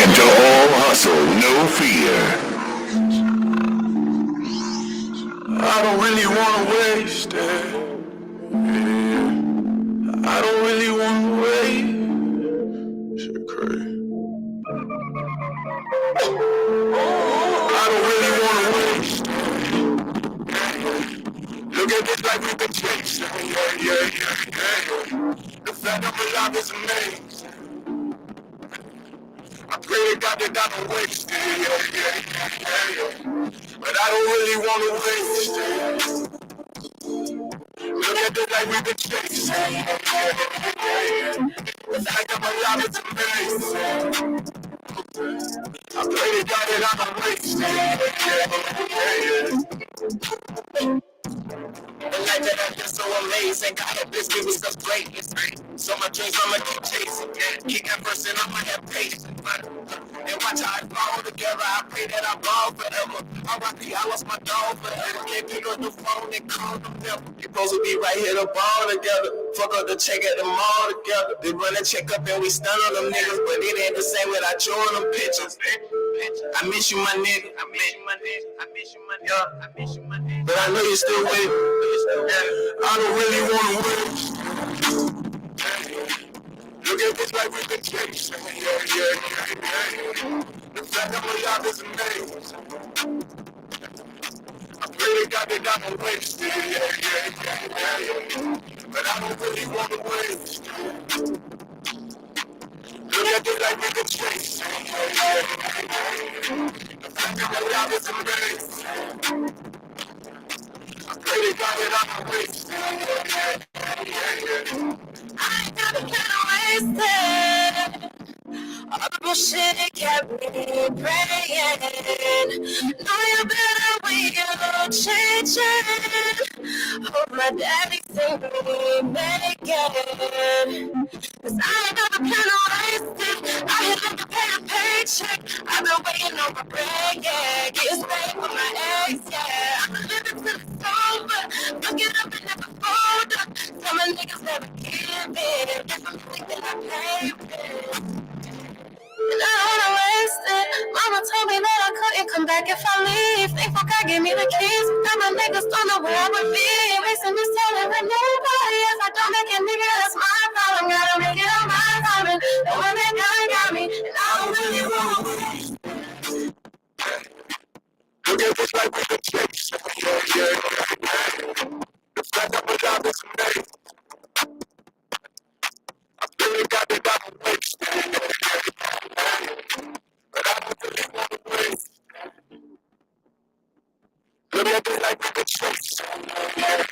Into all hustle, no fear. I don't really wanna waste it. Yeah. I don't really wanna wait. Shit crazy. I don't really wanna waste it. Look at this life we've been chasing. Yeah. The fact I'm alive is amazing. I pray to God that I don't waste it. Yeah. But I don't really wanna waste it. Look at the life we've been chasing. The fact I'm alive is amazing. I pray to God that I don't waste it. The life that I live so amazing. God help this give me such greatness. So my dreams I'ma keep chasing. Keep that person, I'ma have patience. And watch how I fall together. I pray that I ball forever. R.I.P. I lost my dog forever. Can't pick up the phone and call them never. You supposed to be right here to ball together. Fuck up the check at the mall together. They run a check up and we stun on them niggas. But it ain't the same without you on them pictures. I miss you, my nigga. I miss you, my nigga. I miss you, my nigga. I miss you, my nigga. But I know you still with me. I don't really wanna win. Look at this life we've been chasing. Yeah. The fact I'm alive is amazing. I pray to God that I don't waste it. Yeah. But I don't really wanna waste it. Look at this life we've been chasing. Yeah. The fact I'm alive is amazing. I pray to God that I don't waste it. I ain't got a plan to waste it. All the bullshit it kept me praying. Know you better when you change it. Hope my daddy see me make it. Cause I ain't got a plan to waste it. I hit like to pay a paycheck. I've been waiting on my break, yeah. Getting paid for my ex, yeah. I'm living till it's over. Look it up and never fold up. Some of niggas never give it. Guess I'm thinking I pay it. And I don't wanna waste it. Mama told me that I couldn't come back if I leave. Thankful God gave me the keys. Now my niggas don't know where I would be. Wasting this time with nobody else. I don't make it, nigga, that's my problem. Gotta make it on my time. And the one that got me. And I don't really wanna waste it. Look at this life we've been chasing. Yeah. The fact I'm alive is amazing. I really got that I don't waste it. But I don't really wanna waste it. Look at this life we've been chasing. Yeah.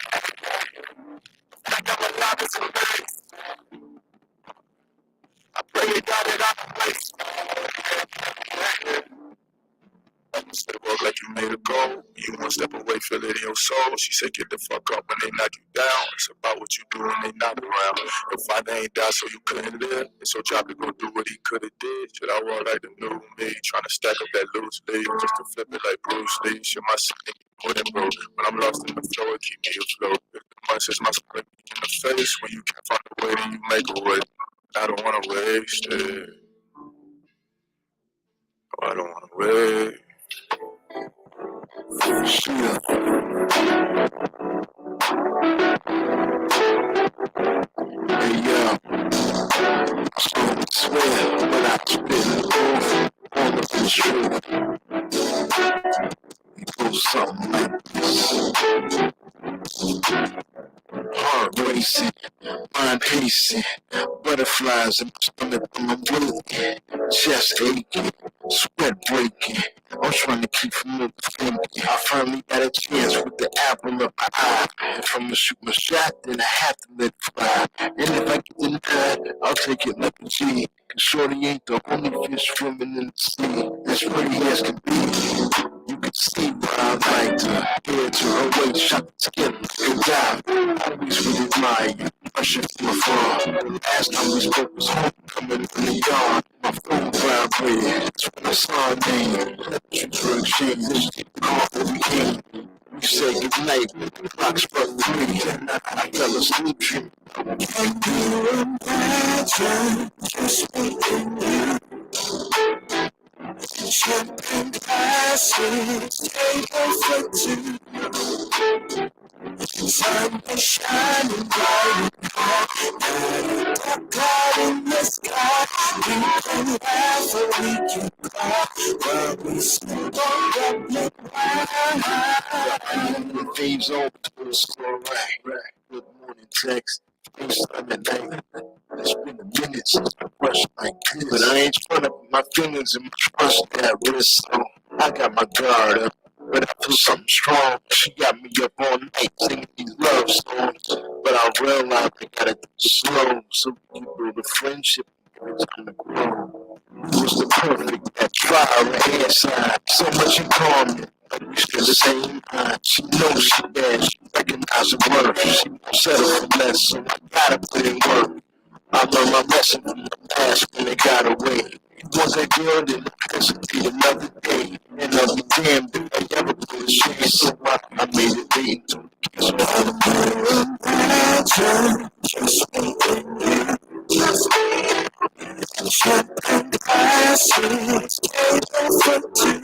The fact I'm alive is amazing. I pray to God that I don't waste it. Step up like you made a goal. You one step away, feel it in your soul. She said, get the fuck up when they knock you down. It's about what you do when they not around. Your father ain't died, so you couldn't live. It's your job to go do what he could've did. Should I walk like the new me? Trying to stack up that loose leaf just to flip it like Bruce Lee. Shit, my city more than broke. When I'm lost in the flow, it keep me afloat. If the months is my split in the face. When you can't find a way, then you make a way. I don't wanna waste it. Oh, I don't wanna waste. Shit. Hey yo, I swear when I spit all of the truth, it goes something like this. Heart racing, mind pacing, butterflies in my stomach when I'm waiting, chest aching, sweat breaking. I'm trying to keep from overthinking. I finally got a chance with the apple of my eye. If I'm gonna shoot my shot, then I have to let it fly. And if I get denied, I'll take it like a G. Cause shorty ain't the only fish swimming in the sea. As pretty as can be. You can see why I like to head to her waist, shot the skin, and die. Always would admire you, rushing from afar. Last time we spoke was homecoming in the yard. My phone vibrated, that's when I saw her name. Electric drug change, call for the king. We said goodnight, the clock struck 3, and I fell asleep. Can you imagine just me and you? Champagne glasses, table for two. Sun is shining bright and hot. Dark cloud in the sky. We can laugh or we can cry, but we still don't get wine. Thieves over to the score right. Good morning, text. First time at night. It's been a minute since I brushed like this. But I ain't trying to put my feelings and my trust at risk, so I got my guard up. But I feel something strong. She got me up all night singing these love songs. But I realize I gotta do it slow so we can build a friendship and it's gonna grow. It was the perfect that fire on the inside. So much in common. But we still the same mind. She knows she bad. She recognizes her worth. She won't settle for less. So I gotta put in work. I learned my lesson from the past when they got away. It was that girl that hesitate another day. And I'll be damned if I ever put a chance. So I made it late to kiss me. Imagine just me and you. Just me. Champagne glasses, table for two.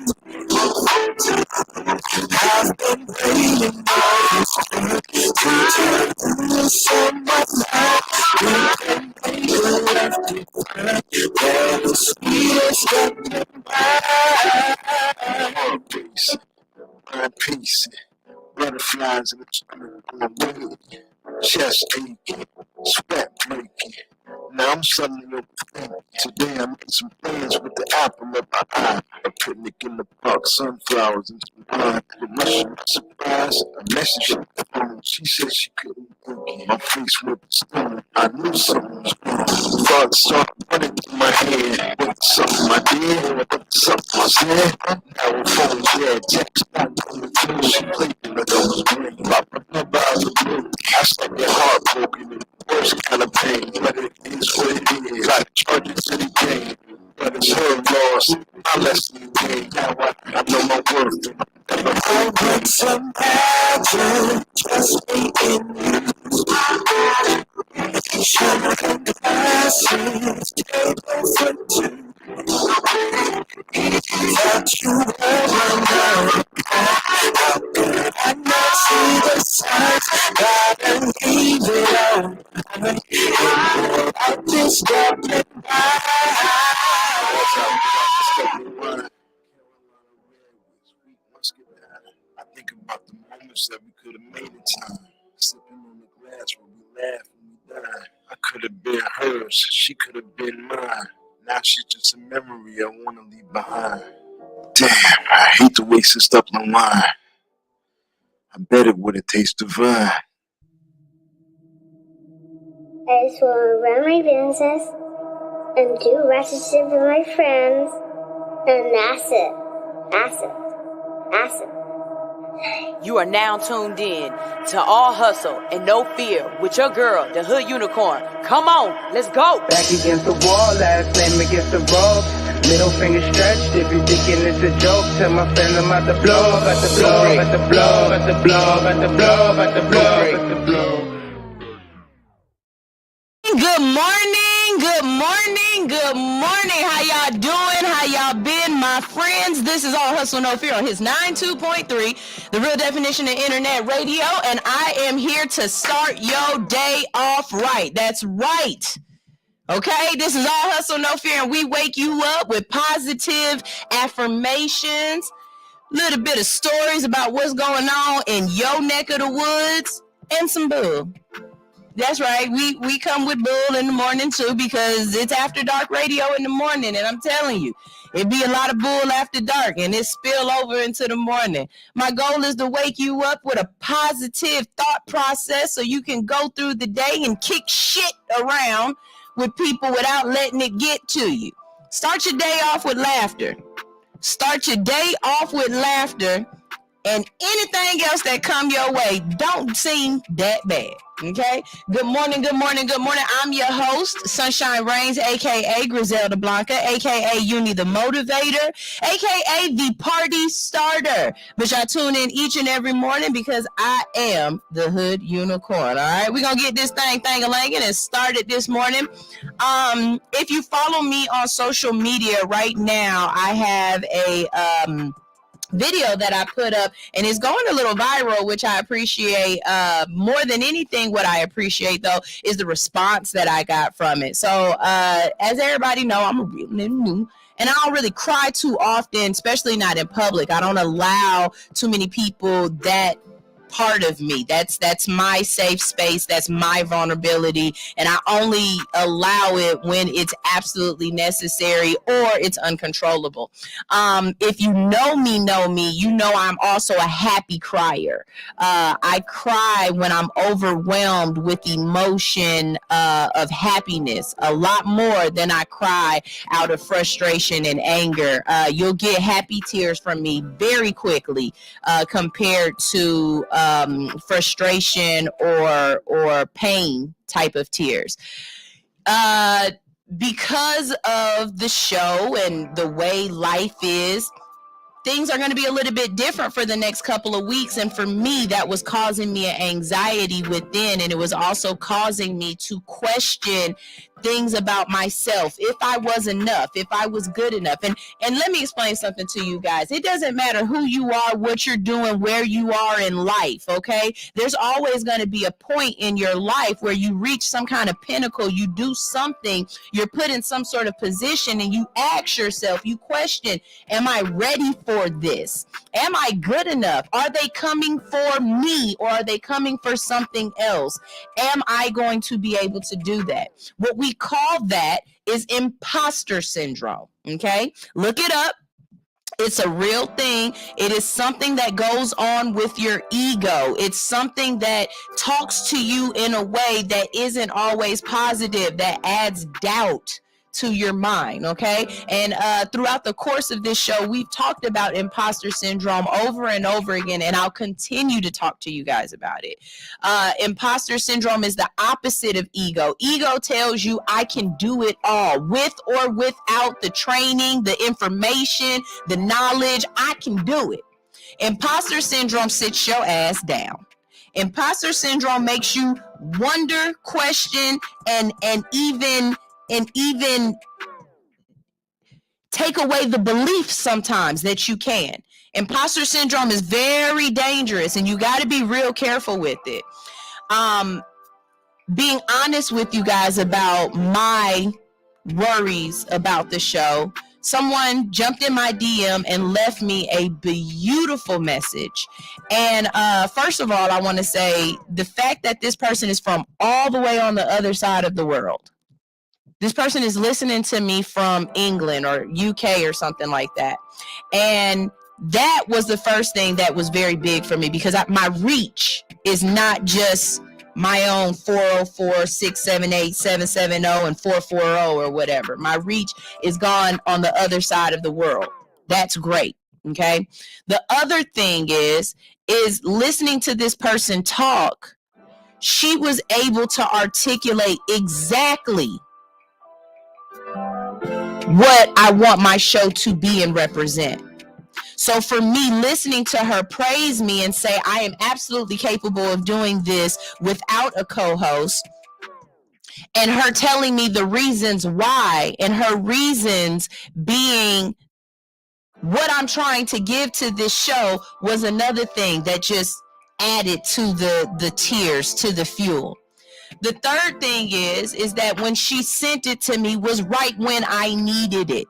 I've been waiting all this time to turn this on my mind. We've been waiting left and right. They're the sweetest of the peace, my peace, butterflies in the stomach, I'm waiting, chest aching, sweat breaking. Now I'm suddenly overthinking. Today I made some plans with the apple of my eye. A picnic in the park, sunflowers and some wine. But much to my surprise, a message on the phone. She said she couldn't book it. My face went stone. I knew something was wrong. Thoughts started running through my head. Was it something I did? Was it something I said? Now her phone's dead. Text not coming through. She played it like I was great. Pop up my eyes of blue. I stuck that heartbroken in the worst kind of pain. But it is what it is. I charge it to the game. But it's her loss. My lesson gained. Now I know my worth. I want some magic. Just me and you. Champagne glasses, table for two. That you were around. How could I not see the signs? Gotta leave it on. I'm just stepping by. I think about the moments that we could have made in time. Sipping on the glass when we laugh and we die. I could have been hers, she could have been mine. Now she's just a memory I want to leave behind. Damn, I hate to waste this stuff on wine. I bet it would have tasted divine. I just want to run my business and do relationship with my friends, and that's it. That's it. That's it. You are now tuned in to All Hustle and No Fear with your girl, the Hood Unicorn. Come on, let's go. Back against the wall, last name against the ropes. Middle finger stretched, if you're thinking it's a joke, tell my friend I'm about to blow, about to blow, about to blow, about to blow, about to blow, about to blow, about to blow. Good morning, good morning, good morning. How y'all doing? How y'all been, my friends? This is All Hustle No Fear on his 92.3, the real definition of internet radio, and I am here to start your day off right. That's right. Okay, this is All Hustle No Fear, and we wake you up with positive affirmations, little bit of stories about what's going on in your neck of the woods, and some bull. That's right. We come with bull in the morning too, because it's after dark radio in the morning, and I'm telling you, it be a lot of bull after dark, and it spill over into the morning. My goal is to wake you up with a positive thought process so you can go through the day and kick shit around with people without letting it get to you. Start your day off with laughter. Start your day off with laughter, and anything else that come your way don't seem that bad. Okay. Good morning. Good morning. Good morning. I'm your host, Sunshine Reigns, aka Griselda Blanca, aka Uni the Motivator, aka the Party Starter. But y'all tune in each and every morning because I am the Hood Unicorn. All right, we're gonna get this thing-a-langin' and started this morning. If you follow me on social media right now, I have a video that I put up, and it's going a little viral, which I appreciate. More than anything, what I appreciate though is the response that I got from it. So as everybody know, I'm a real new, and I don't really cry too often, especially not in public. I don't allow too many people that part of me. That's my safe space. That's my vulnerability, and I only allow it when it's absolutely necessary or it's uncontrollable. If you know me, you know I'm also a happy crier. I cry when I'm overwhelmed with emotion of happiness, a lot more than I cry out of frustration and anger. You'll get happy tears from me very quickly compared to frustration or pain type of tears. Because of the show and the way life is, things are going to be a little bit different for the next couple of weeks. And for me, that was causing me an anxiety within. And it was also causing me to question things about myself, if I was enough, if I was good enough. And let me explain something to you guys. It doesn't matter who you are, what you're doing, where you are in life, okay? There's always going to be a point in your life where you reach some kind of pinnacle, you do something, you're put in some sort of position, and you ask yourself, you question, am I ready for this? Am I good enough? Are they coming for me, or are they coming for something else? Am I going to be able to do that? What we call that is imposter syndrome. Okay, look it up. It's a real thing. It is something that goes on with your ego. It's something that talks to you in a way that isn't always positive, that adds doubt to your mind, okay? And throughout the course of this show, we've talked about imposter syndrome over and over again, and I'll continue to talk to you guys about it. Imposter syndrome is the opposite of ego. Ego tells you I can do it all, with or without the training, the information, the knowledge, I can do it. Imposter syndrome sits your ass down. Imposter syndrome makes you wonder, question, and even take away the belief sometimes that you can. Imposter syndrome is very dangerous, and you got to be real careful with it. Being honest with you guys about my worries about the show, someone jumped in my DM and left me a beautiful message. And first of all, I want to say the fact that this person is from all the way on the other side of the world. This person is listening to me from England or UK or something like that. And that was the first thing that was very big for me, because my reach is not just my own 404-678-770 and 440 or whatever. My reach is gone on the other side of the world. That's great. Okay. The other thing is listening to this person talk. She was able to articulate exactly what I want my show to be and represent. So for me, listening to her praise me and say, I am absolutely capable of doing this without a co-host, and her telling me the reasons why, and her reasons being what I'm trying to give to this show, was another thing that just added to the tears, to the fuel. The third thing is that when she sent it to me was right when I needed it.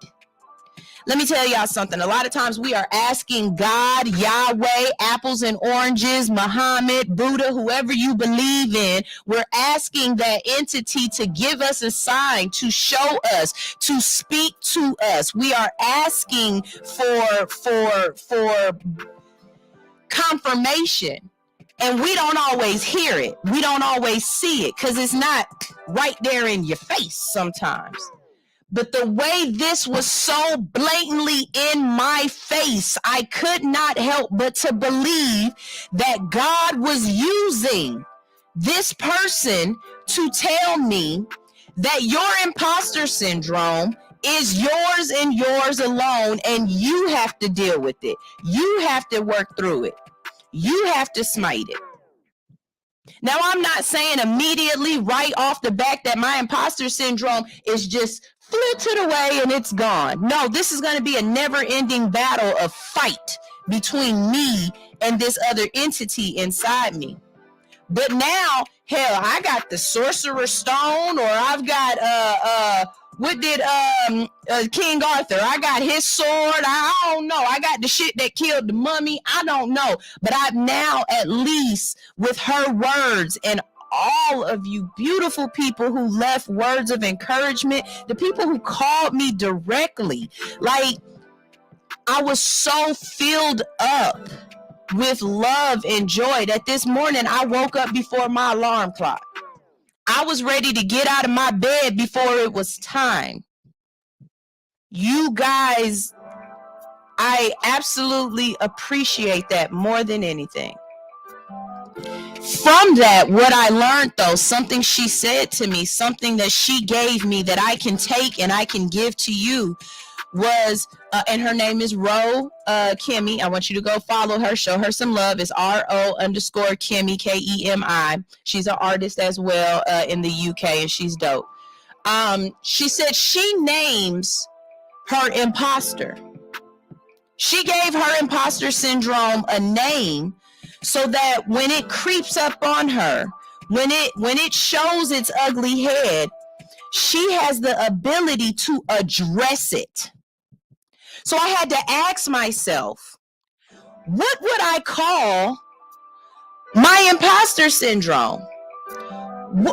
Let me tell y'all something. A lot of times we are asking God, Yahweh, apples and oranges, Muhammad, Buddha, whoever you believe in. We're asking that entity to give us a sign, to show us, to speak to us. We are asking for confirmation. And we don't always hear it. We don't always see it because it's not right there in your face sometimes. But the way this was so blatantly in my face, I could not help but to believe that God was using this person to tell me that your imposter syndrome is yours and yours alone, and you have to deal with it. You have to work through it. You have to smite it. Now, I'm not saying immediately right off the back that my imposter syndrome is just flitted away and it's gone. No, this is going to be a never-ending battle of fight between me and this other entity inside me. But now, hell, I got the Sorcerer's Stone, or I've got what did King Arthur? I got his sword. I don't know. I got the shit that killed the mummy. I don't know. But I've now, at least with her words and all of you beautiful people who left words of encouragement, the people who called me directly, like, I was so filled up with love and joy that this morning I woke up before my alarm clock. I was ready to get out of my bed before it was time. You guys, I absolutely appreciate that more than anything. From that, what I learned though, something she said to me, something that she gave me that I can take and I can give to you was, and her name is Ro Kimmy. I want you to go follow her, show her some love. It's RO_Kimmy, KEMI. She's an artist as well in the UK, and she's dope. She said she names her imposter. She gave her imposter syndrome a name so that when it creeps up on her, when it shows its ugly head, she has the ability to address it. So I had to ask myself, what would I call my imposter syndrome? Who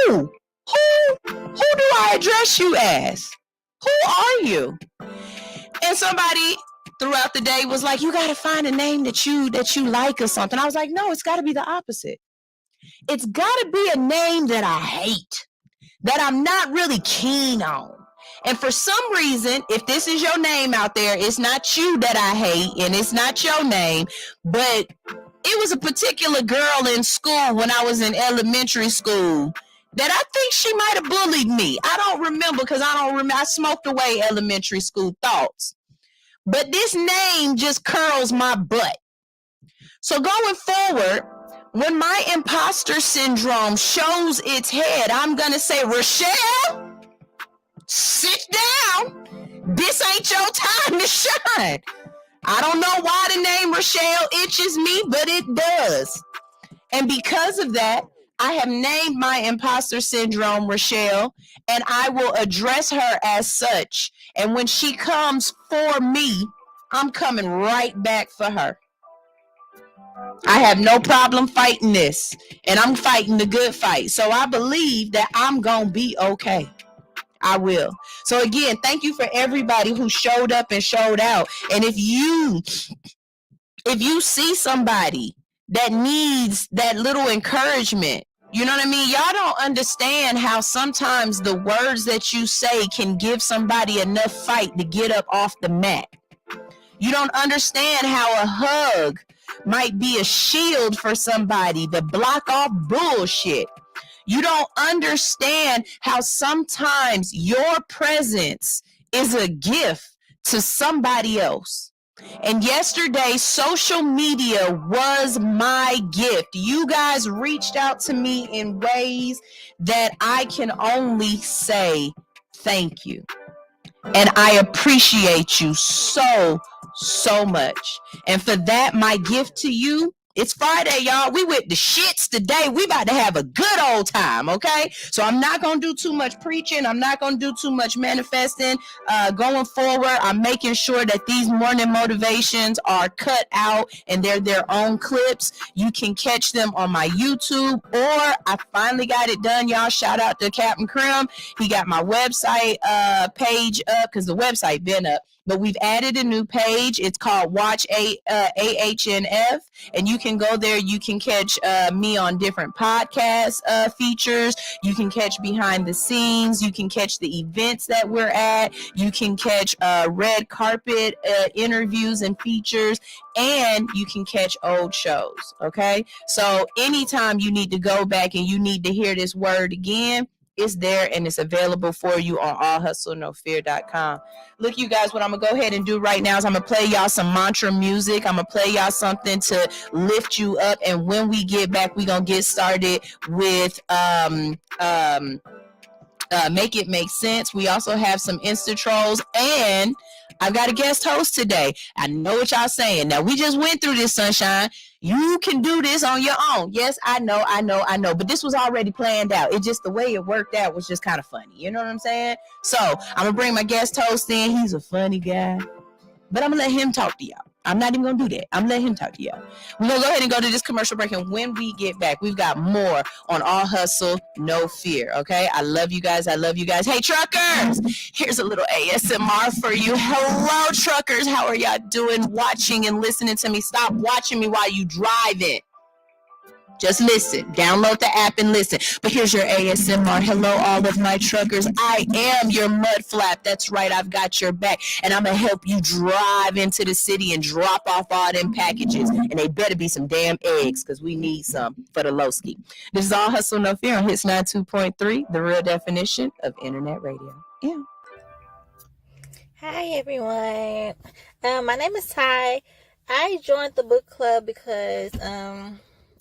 do I address you as? Who are you? And somebody throughout the day was like, you got to find a name that you like or something. I was like, no, it's got to be the opposite. It's got to be a name that I hate, that I'm not really keen on. And for some reason, if this is your name out there, it's not you that I hate and it's not your name, but it was a particular girl in school when I was in elementary school that I think she might have bullied me. I don't remember because I smoked away elementary school thoughts. But this name just curls my butt. So going forward, when my imposter syndrome shows its head, I'm going to say, Rochelle, sit down. This ain't your time to shine. I don't know why the name Rochelle itches me, but it does. And because of that, I have named my imposter syndrome Rochelle, and I will address her as such. And when she comes for me, I'm coming right back for her. I have no problem fighting this, and I'm fighting the good fight. So I believe that I'm going to be okay. I will. So again, thank you for everybody who showed up and showed out. And if you see somebody that needs that little encouragement, you know what I mean? Y'all don't understand how sometimes the words that you say can give somebody enough fight to get up off the mat. You don't understand how a hug might be a shield for somebody to block off bullshit. You don't understand how sometimes your presence is a gift to somebody else. And yesterday, social media was my gift. You guys reached out to me in ways that I can only say thank you. And I appreciate you so much. And for that, my gift to you, it's Friday, y'all. We with the shits today. We about to have a good old time, okay? So I'm not going to do too much preaching. I'm not going to do too much manifesting. Going forward, I'm making sure that these morning motivations are cut out and they're their own clips. You can catch them on my YouTube, or I finally got it done, y'all. Shout out to Captain Krim. He got my website page up because the website been up. but we've added a new page. It's called Watch AHNF, and you can go there. You can catch me on different podcast features. You can catch behind the scenes. You can catch the events that we're at. You can catch red carpet interviews and features, and you can catch old shows. Okay, so anytime you need to go back and you need to hear this word again, it's there and it's available for you on allhustlenofear.com. Look, you guys, what I'm gonna go ahead and do right now is I'm gonna play y'all some mantra music. I'm gonna play y'all something to lift you up, and when we get back, we're gonna get started with Make It Make Sense. We also have some Insta trolls, and I've got a guest host today. I know what y'all saying. Now, we just went through this, Sunshine. You can do this on your own. Yes, I know. But this was already planned out. It just, the way it worked out was just kind of funny. You know what I'm saying? So I'm going to bring my guest host in. He's a funny guy, but I'm going to let him talk to y'all. I'm not even going to do that. I'm going to let him talk to y'all. We're going to go ahead and go to this commercial break. And when we get back, we've got more on All Hustle, No Fear. Okay. I love you guys. Hey, truckers, here's a little ASMR for you. Hello, truckers. How are y'all doing? Watching and listening to me. Stop watching me while you drive it. Just listen. Download the app and listen. But here's your ASMR. Hello, all of my truckers. I am your mud flap. That's right. I've got your back. And I'm going to help you drive into the city and drop off all them packages. And they better be some damn eggs, because we need some for the Lowski. This is All Hustle, No Fear on Hits 92.3, the real definition of internet radio. Yeah. Hi, everyone. My name is Ty. I joined the book club because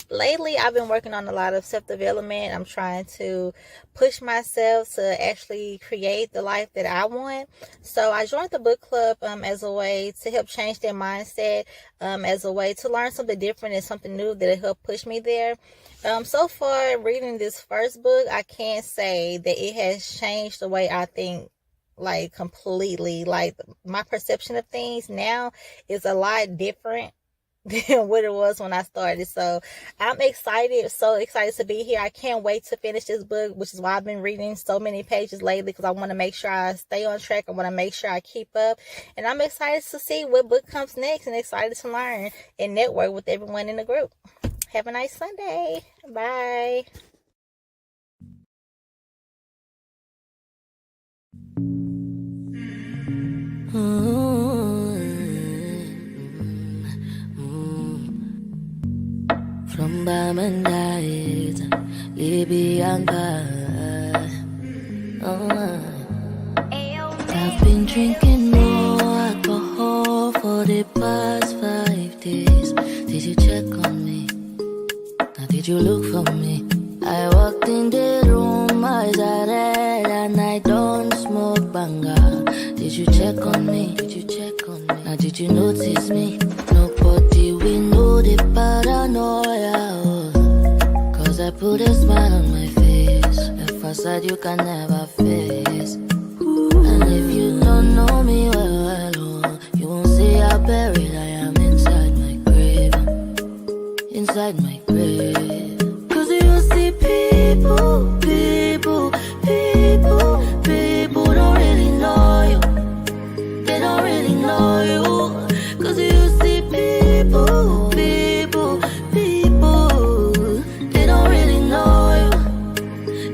lately I've been working on a lot of self-development. I'm trying to push myself to actually create the life that I want. So I joined the book club as a way to help change their mindset, as a way to learn something different and something new that'll help push me there. So far, reading this first book, I can't say that it has changed the way I think, like completely. Like, my perception of things now is a lot different than what it was when I started. So I'm excited, so excited to be here. I can't wait to finish this book, which is why I've been reading so many pages lately, because I want to make sure I stay on track. I want to make sure I keep up, and I'm excited to see what book comes next, and excited to learn and network with everyone in the group. Have a nice Sunday. Bye. From Bamandait, Libyanka. I've been drinking more alcohol for the past 5 days. Did you check on me? Now did you look for me? I walked in the room, eyes are red, and I don't smoke banga. Did you check on me? Now did you notice me? Nobody will know the paranoia, oh. Cause I put a smile on my face, a facade you can never face. And if you don't know me well, oh, you won't see how buried I am inside my grave. Inside my grave. Cause you see people don't really know you. They don't really know you. Cause you see people, they don't really know you.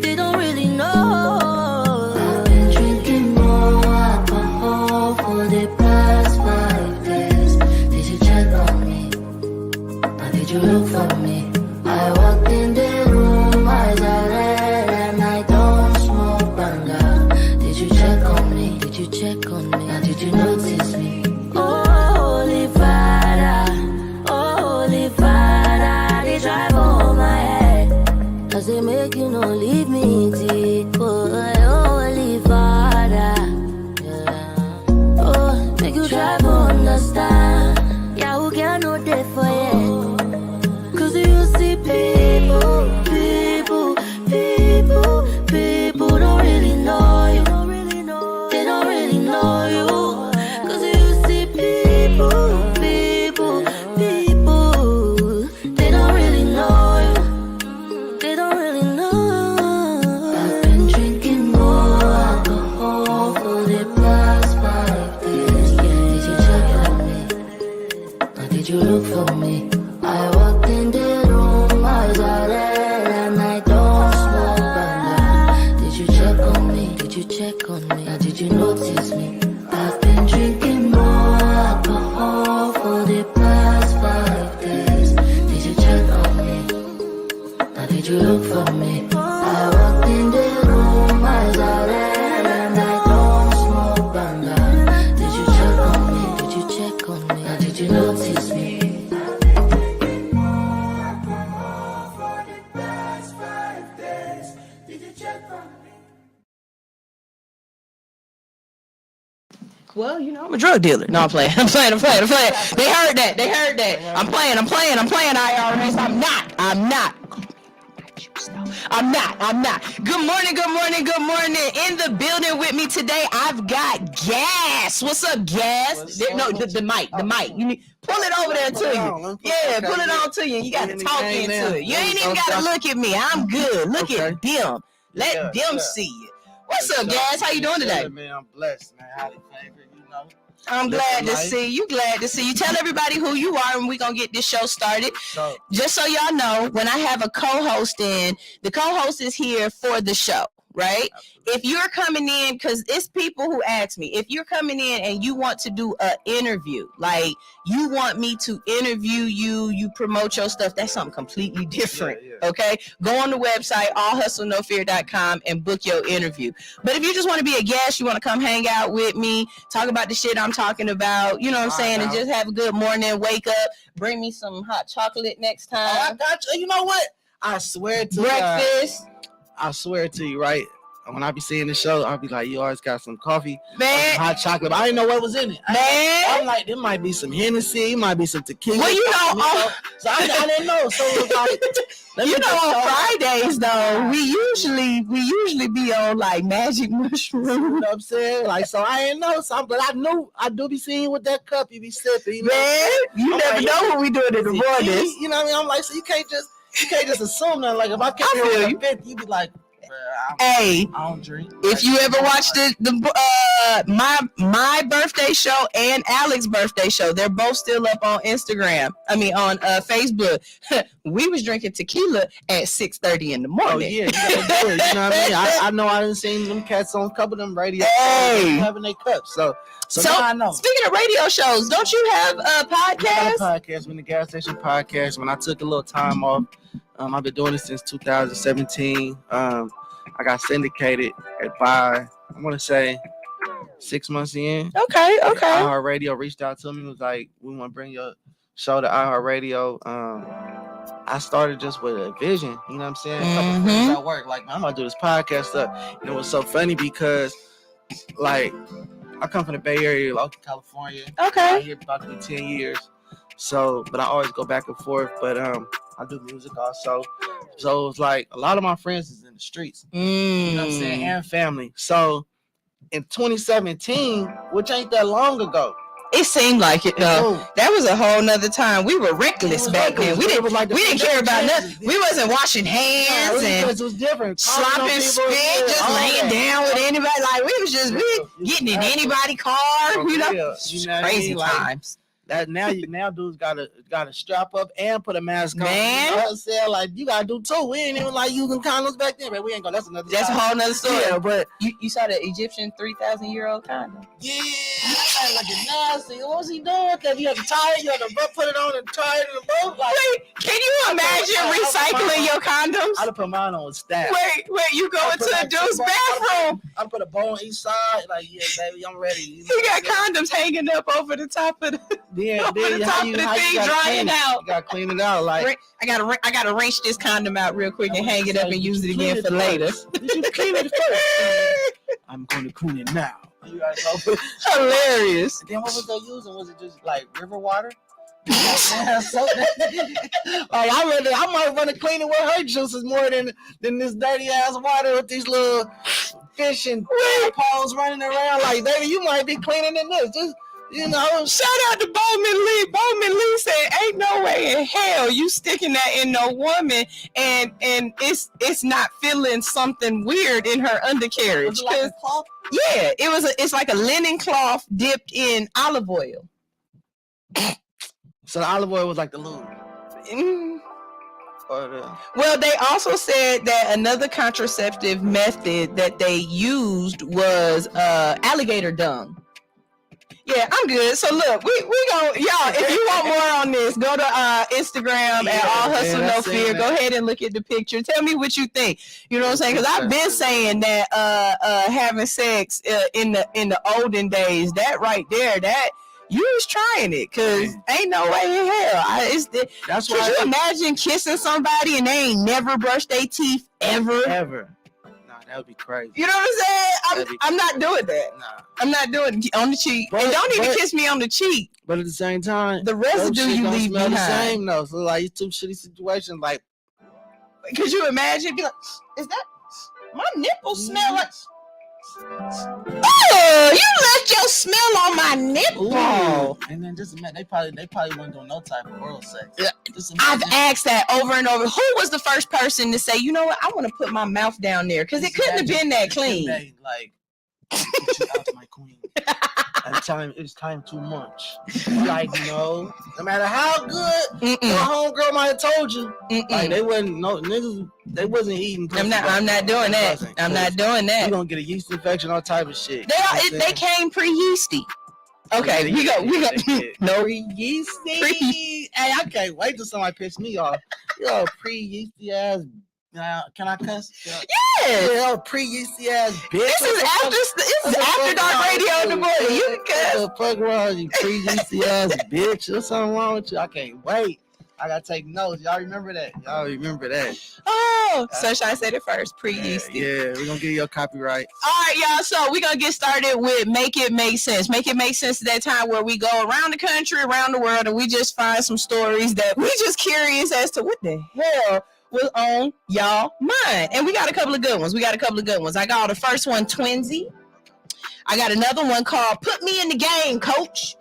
They don't really know. I've been drinking more alcohol for the past 5 days. did you look for me? I walked in the room, eyes are red, and I don't smoke banana. Did you check on me? Did you check on me? Now did you notice me? I've been drinking more alcohol for the past 5 days. Did you check on me? Now did you look for me? I walked in the room, eyes are red, and I don't smoke banana. Did you check on me? Did you check on me? Now did you notice me? Well, you know, I'm a drug dealer. No, I'm playing. I'm playing. They heard that. I'm playing, IRS. I'm not. Good morning. In the building with me today, I've got Gas. What's up, Gas? The mic. You need pull it over there to you. Yeah, pull it on to you. You got to talk into it. You ain't even got to look at me. I'm good. Look at them. Let them see you. What's up, Gas? How you doing today? Man, I'm blessed, man. Highly favored, you know. I'm glad to see you. Tell everybody who you are, and we're going to get this show started. Just so y'all know, when I have a co-host in, the co-host is here for the show, right? If you're coming in, because it's people who ask me, if you're coming in and you want to do an interview, like you want me to interview you promote your stuff, that's something completely different, okay? Go on the website, allhustlenofear.com, and book your interview. But if you just want to be a guest, you want to come hang out with me, talk about the shit I'm talking about, you know what I'm saying, and just have a good morning, wake up, bring me some hot chocolate next time. I got you. You know what? I swear to breakfast. I swear to you, right? When I be seeing the show, I'll be like, you always got some coffee, man, some hot chocolate. But I didn't know what was in it. Man. I'm like, there might be some Hennessy, it might be some tequila. Well, you know, so I didn't know. So it was like, you know, on Fridays though, we usually be on like magic mushroom. You know what I'm saying? Like, so I didn't know something, but I knew I do be seeing you with that cup you be sipping. You know? Man, you never know what we doing in the morning. You know what I mean? I'm like, so you can't just assume that. Like, if I came here with a fifth, you be like, hey, I don't drink. If you ever watched my birthday show and Alix's birthday show, they're both still up on Instagram. I mean on Facebook. We was drinking tequila at 6:30 in the morning. Oh yeah, you gotta do it. You know what I mean? I know I done seen them cats on a couple of them radio shows having their cups. So now I know. Speaking of radio shows, don't you have a podcast? I had a podcast, when the gas station podcast. When I took a little time off, I've been doing it since 2017. I got syndicated by, I want to say, 6 months in. Okay. iHeartRadio reached out to me, was like, we want to bring your show to iHeartRadio. I started just with a vision, you know what I'm saying? A couple friends at work, like, man, I'm going to do this podcast stuff. And it was so funny because, like, I come from the Bay Area, Oakland, California. Okay. I'm here about to be 10 years. So, but I always go back and forth. But I do music also. So it was like a lot of my friends is in the streets. You know what I'm saying? And family. So in 2017, which ain't that long ago. It seemed like it though. That was a whole nother time. We were reckless back then. We didn't care about nothing. We wasn't washing hands and it was different. Slopping spit, just laying down with anybody. Like we was just getting in anybody's car. You know, crazy times. That now dudes gotta strap up and put a mask on. Man, you know what I'm saying? Like you gotta do too. We ain't even like using condoms back then, but we ain't gonna. That's a whole nother story. Yeah, but you saw the Egyptian 3,000-year-old condom. Yeah, that like a nasty. What was he doing with that? You had to tie it, you had to put it on and tie it in the boat. Like, wait, can you imagine recycling your condoms? I'd have put mine on with staff. Wait, you go into a dude's bathroom. I'd put a bowl on each side. Like, yeah, baby, I'm ready. You got condoms hanging up over the top of the. Yeah, over the top of the thing, drying out. You gotta clean it out. Like I gotta wrinse this condom out real quick and hang it up and use it again for later. You should clean it first. I'm going to clean it now. Hilarious. Then what was they using? Was it just like river water? I might want to clean it with her juices more than this dirty ass water with these little fish and paws running around. Like, baby, you might be cleaner than this. Just, you know, shout out to Bowman Lee. Bowman Lee said, "Ain't no way in hell you sticking that in no woman, and it's not feeling something weird in her undercarriage." Was it like a cloth? Yeah, it's like a linen cloth dipped in olive oil. So the olive oil was like the lube. Well, they also said that another contraceptive method that they used was alligator dung. Yeah, I'm good. So look, we gonna y'all. If you want more on this, go to Instagram at All Hustle No Fear. Go ahead and look at the picture. Tell me what you think. You know what I'm saying? Because I've been saying that having sex in the olden days, that right there, that you was trying it, because ain't no way in hell. That's why. Could you imagine kissing somebody and they ain't never brushed their teeth ever? That would be crazy. You know what I'm saying? I'm not doing that. Nah. I'm not doing it on the cheek. And don't even kiss me on the cheek. But at the same time, the residue you leave behind. The same though. So like it's two shitty situations. Like, could you imagine? Be like, is that my nipples smell like? Oh, you left your smell on my nipple. Ooh. And then just imagine, they probably weren't doing no type of oral sex. Yeah. I've asked that over and over. Who was the first person to say, you know what, I want to put my mouth down there? Because it couldn't have been that clean. Like, get you out, my queen. It's time too much. Like, no matter how good my homegirl might have told you, like they wasn't niggas. They wasn't eating. I'm not doing that. I'm not doing that. You gonna get a yeast infection, all type of shit. They came pre-yeasty. Okay, we got no pre-yeasty. Hey, I can't wait till somebody piss me off. Yo, pre-yeasty ass. Can I cuss? Yes. Yo, pre-yeasty ass bitch. This is after dark radio in the morning. You can cuss. What the fuck wrong, you pre-yeasty ass bitch? There's something wrong with you. I can't wait. I gotta take notes. Y'all remember that? Oh, Sunshine said it first. Pre-yeasty. Yeah, we're gonna get your copyright. All right, y'all. So we're gonna get started with Make It Make Sense. Make It Make Sense is that time where we go around the country, around the world, and we just find some stories that we just curious as to what the hell was on y'all mind. And we got a couple of good ones. I got the first one, Twinsy. I got another one called Put Me in the Game, Coach.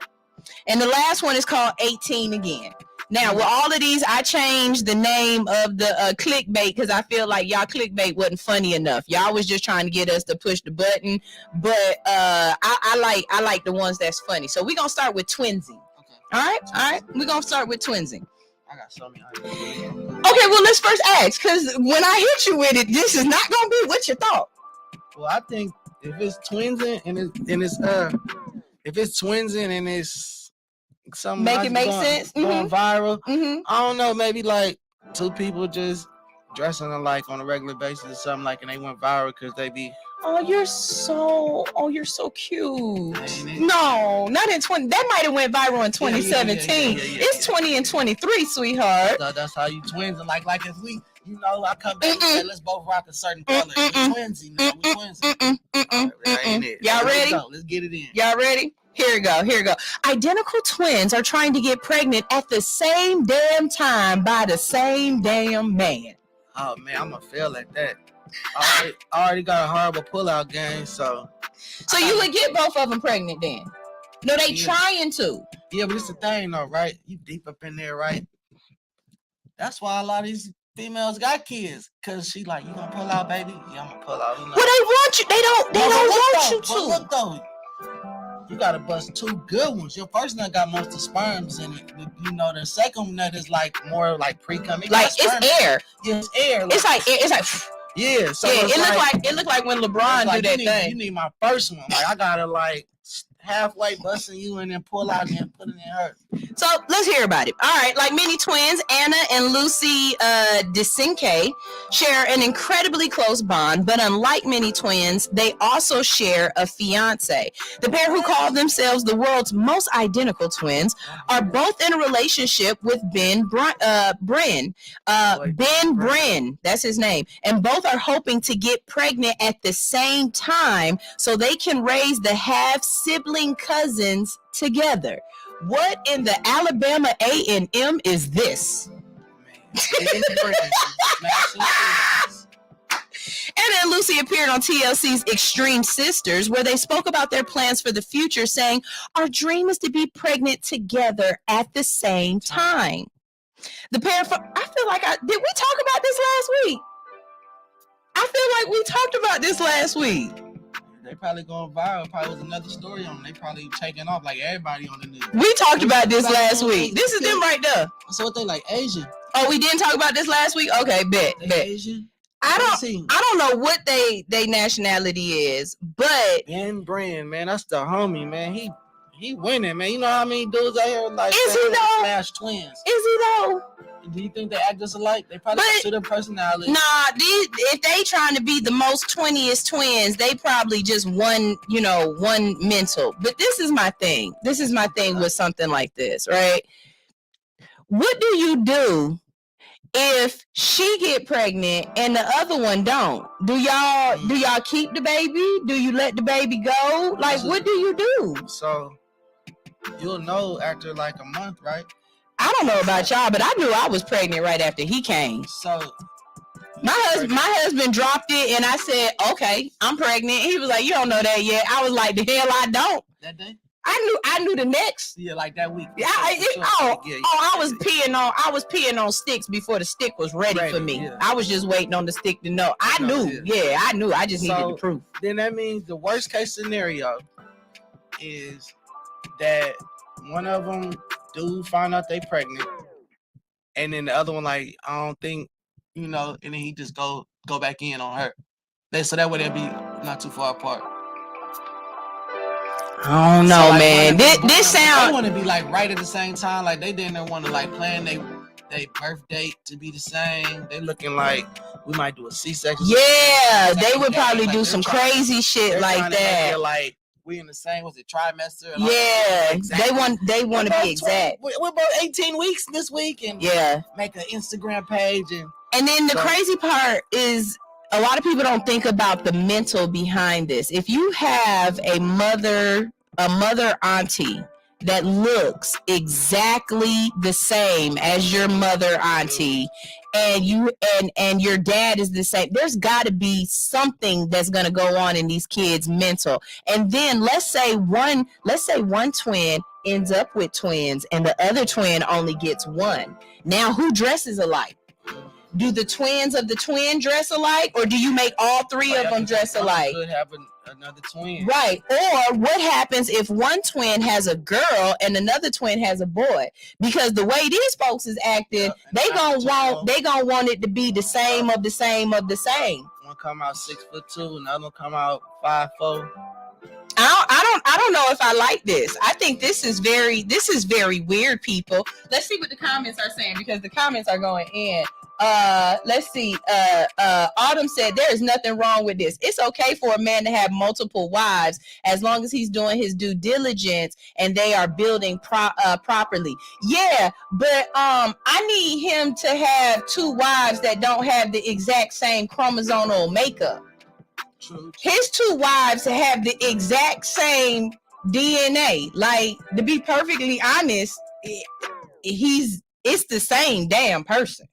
And the last one is called 18 Again. Now, with all of these, I changed the name of the clickbait because I feel like y'all clickbait wasn't funny enough. Y'all was just trying to get us to push the button. But I like the ones that's funny. So we're going to start with Twinsy. Okay. All right. We're going to start with Twinsy. I got so many. Okay, well, let's first ask, because when I hit you with it, this is not going to be what you thought. Well, I think if it's twinsing and it's something make it make sense, going viral. I don't know, maybe like two people just dressing alike on a regular basis or something like, and they went viral because they be. You're so cute. No, not in 20. That might have went viral in 2017. It's 20 and 23, sweetheart. So that's how you twins. And like if we, I come back and say, let's both rock a certain color. We twinsy, man. We twinsy. That ain't it. Y'all ready? Let's get it in. Y'all ready? Here we go. Identical twins are trying to get pregnant at the same damn time by the same damn man. Oh, man, I'm going to fail at that. I already got a horrible pullout game, so you would get both of them pregnant then? No, they trying to. Yeah, but it's the thing, though, right? You deep up in there, right? That's why a lot of these females got kids, because she like, you gonna pull out, baby? Yeah, I'm gonna pull out. Well, they want you. They don't want you to. But look, though. You gotta bust two good ones. Your first one got most of the sperms in it. The second one that is like more like pre-cum. Like it's air. Yeah, it's air. It's like yeah. So it looked like when LeBron do that thing. You need my first one. Like I gotta like halfway busting you and then pull out and put it in her. So let's hear about it. All right, like many twins, Anna and Lucy DeCinque share an incredibly close bond, but unlike many twins, they also share a fiance. The pair, who call themselves the world's most identical twins, are both in a relationship with Ben Bren. Ben Bren, that's his name, and both are hoping to get pregnant at the same time so they can raise the half-sibling cousins together. What in the Alabama A&M is this? Anna and Lucy appeared on TLC's Extreme Sisters, where they spoke about their plans for the future, saying, "Our dream is to be pregnant together at the same time." The pair, I feel like did we talk about this last week? I feel like we talked about this last week. they probably going viral. Probably was another story on them. They probably taking off like everybody on the news. We talked about this last week. This is them right there. So what they like Asian? Oh, we didn't talk about this last week? Okay, bet. Asian? I don't know what they nationality is, but Ben Brand, man, that's the homie, man. He winning, man. You know how many dudes out here like is he though? Smash twins. Is he though? Do you think they act just alike? They probably consider personality. Nah, if they trying to be the most 20th twins, they probably just one mental. But this is my thing. This is my thing with something like this, right? What do you do if she get pregnant and the other one don't? Do y'all keep the baby? Do you let the baby go? Like, what do you do? So you'll know after like a month, right? I don't know about y'all, but I knew I was pregnant right after he came. So my husband dropped it, and I said, "Okay, I'm pregnant." He was like, "You don't know that yet." I was like, "The hell I don't." That day? I knew the next. Yeah, like that week. I was peeing on sticks before the stick was ready for me. Yeah. I was just waiting on the stick to know. I knew. I just needed the proof. Then that means the worst case scenario is that one of them do find out they pregnant, and then the other one like, I don't think, and then he just go back in on her. So that way they'd be not too far apart. I don't know, man. This sound. They want to be like right at the same time. Like they didn't want to like plan they birth date to be the same. They looking like we might do a C-section. Yeah, they would probably do some crazy shit like that. Like we in the same, was it trimester? Yeah, they want to be exact. We're about 18 weeks this week, and make an Instagram page, and then the crazy part is a lot of people don't think about the mental behind this. If you have a mother auntie that looks exactly the same as your mother auntie, and you and your dad is the same, there's got to be something that's going to go on in these kids' mental. And then let's say one twin ends up with twins and the other twin only gets one. Now who dresses alike? Do the twins of the twin dress alike, or do you make all three of them dress alike? Could have another twin, right? Or what happens if one twin has a girl and another twin has a boy? Because the way these folks is acting, they gonna want it to be the same of the same of the same. One come out 6'2", another one come out 5'4". I don't know if I like this. I think this is very weird, people. Let's see what the comments are saying, because the comments are going in. Let's see. Autumn said there is nothing wrong with this. It's okay for a man to have multiple wives as long as he's doing his due diligence and they are building properly. Yeah, but I need him to have two wives that don't have the exact same chromosomal makeup. True. His two wives have the exact same DNA. Like, to be perfectly honest, it's the same damn person.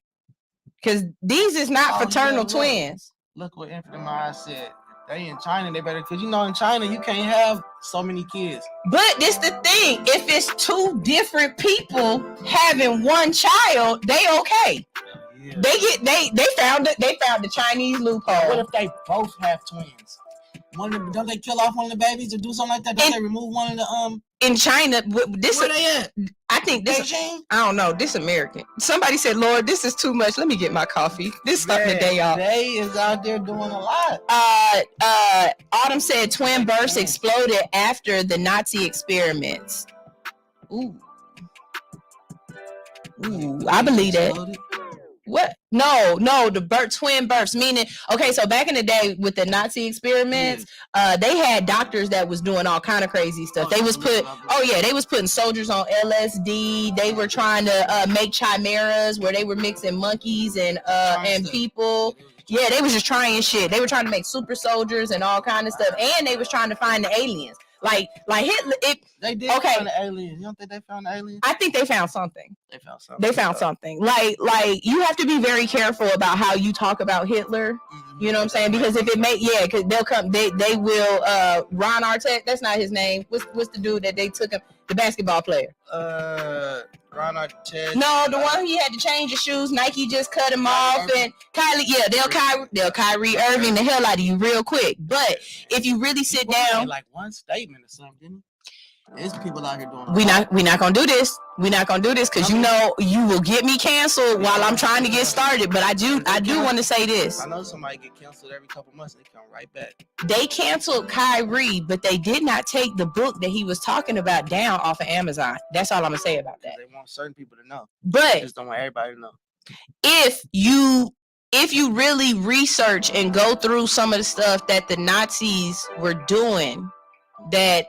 Because these is not fraternal twins. Look what Infinite Mind said. They in China, they better, because in China you can't have so many kids. But this the thing, if it's two different people having one child, they okay. Yeah. They found the Chinese loophole. What if they both have twins? Don't they kill off one of the babies or do something like that? Don't they remove one of the in China? Where they at? I think this. Beijing? I don't know. This American. Somebody said, "Lord, this is too much. Let me get my coffee." This starting the day off. They is out there doing a lot. Autumn said twin births exploded after the Nazi experiments. Ooh, I believe that. What? No, the twin births, meaning, okay, so back in the day with the Nazi experiments, they had doctors that was doing all kind of crazy stuff. They was putting soldiers on LSD. They were trying to make chimeras where they were mixing monkeys and people. Yeah, they was just trying shit. They were trying to make super soldiers and all kind of stuff, and they was trying to find the aliens. Like Hitler. They did find the aliens. You don't think they found the aliens? I think they found something. They found something. Like you have to be very careful about how you talk about Hitler. Mm-hmm. You know what I'm saying? Because if it because they'll come. They will. Ron Artest. That's not his name. What's the dude that they took him? The basketball player. Ron out the chest. No, the one he had to change his shoes. Nike just cut him off, and Kylie, they'll Kyrie Irving the hell out of you real quick. But if you really sit down, like one statement or something, didn't he? There's people out here doing. We not gonna do this. We're not gonna do this because you know you will get me canceled while I'm trying to get started. But I do want to say this. I know somebody get canceled every couple months. They come right back. They canceled Kyrie, but they did not take the book that he was talking about down off of Amazon. That's all I'm gonna say about that. They want certain people to know. But they just don't want everybody to know. If you really research and go through some of the stuff that the Nazis were doing, that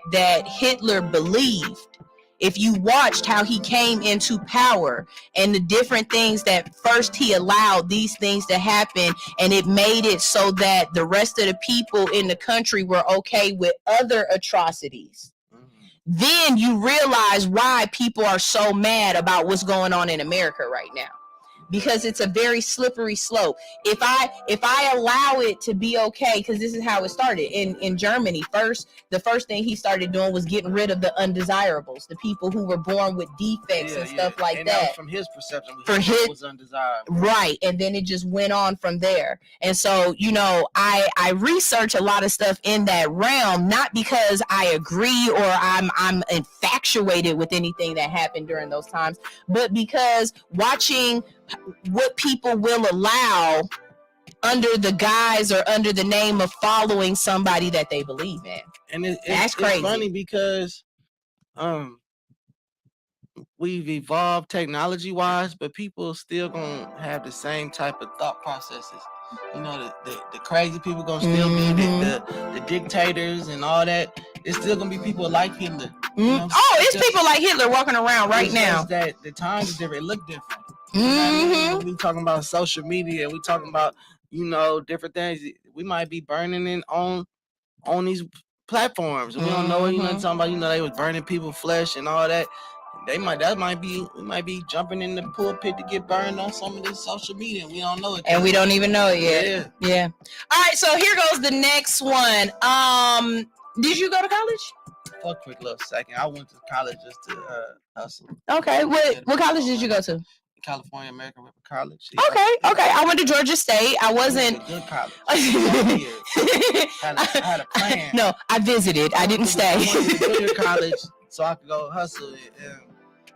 Hitler believed, if you watched how he came into power and the different things that first he allowed these things to happen, and it made it so that the rest of the people in the country were okay with other atrocities, then you realize why people are so mad about what's going on in America right now. Because it's a very slippery slope. If I allow it to be okay, because this is how it started in Germany. The first thing he started doing was getting rid of the undesirables, the people who were born with defects and stuff like and that. Was from his perception, was undesirable. Right, and then it just went on from there. And so, I research a lot of stuff in that realm, not because I agree or I'm infatuated with anything that happened during those times, but because watching what people will allow under the guise or under the name of following somebody that they believe in. And that's crazy. It's funny because we've evolved technology wise, but people still gonna have the same type of thought processes. The crazy people gonna still be the dictators and all that. It's still gonna be people like Hitler. It's people like Hitler walking around right now. That the times is different. It look different. We talking about social media. We talking about different things. We might be burning in on these platforms. We don't know. Talking about they was burning people's flesh and all that. We might be jumping in the pulpit to get burned on some of this social media. We don't know it. And we don't even know it yet. Yeah. All right. So here goes the next one. Did you go to college? For a quick little second, I went to college just to hustle. Okay. What college did you go to? California American River College. Okay. I went to Georgia State. I wasn't. It was a good college. I had a plan. No, I visited. I didn't stay. I went to junior college so I could go hustle and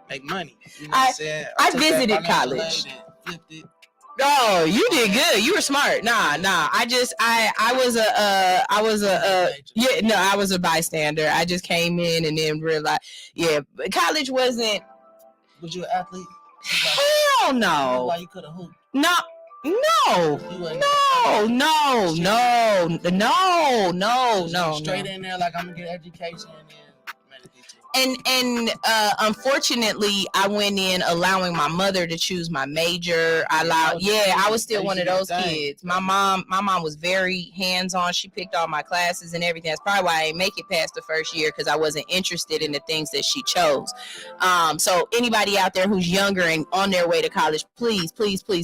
make money. You know what I'm saying? I visited college. Flipped it. Oh, you did good. You were smart. Nah. I was a bystander. I just came in and then realized, college wasn't. Was you an athlete? Hell no. Like you could have hooped. No. Straight in there like I'm gonna get education and then meditation. And unfortunately, I went in allowing my mother to choose my major. I was still one of those kids. My mom was very hands-on. She picked all my classes and everything. That's probably why I didn't make it past the first year, because I wasn't interested in the things that she chose. So anybody out there who's younger and on their way to college, please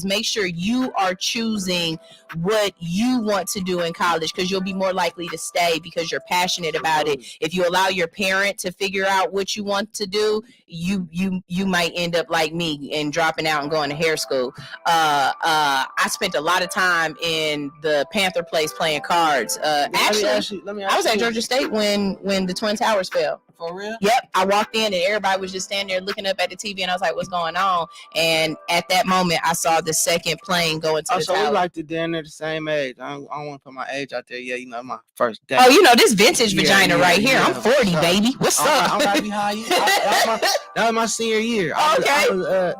make sure you are choosing what you want to do in college, because you'll be more likely to stay because you're passionate about it. If you allow your parent to figure out what you want to do, you might end up like me and dropping out and going to hair school. I spent a lot of time in the Panther place playing cards. Actually, I was at Georgia State when the Twin Towers fell. For real? Yep. I walked in and everybody was just standing there looking up at the TV, and I was like, what's going on? And at that moment, I saw the second plane go into the tower. So we like to damn near the same age. I don't want to put my age out there. Yeah, my first day. Oh, this vintage vagina right here. I'm 40, baby. What's up? I'm right behind you. That was my senior year. I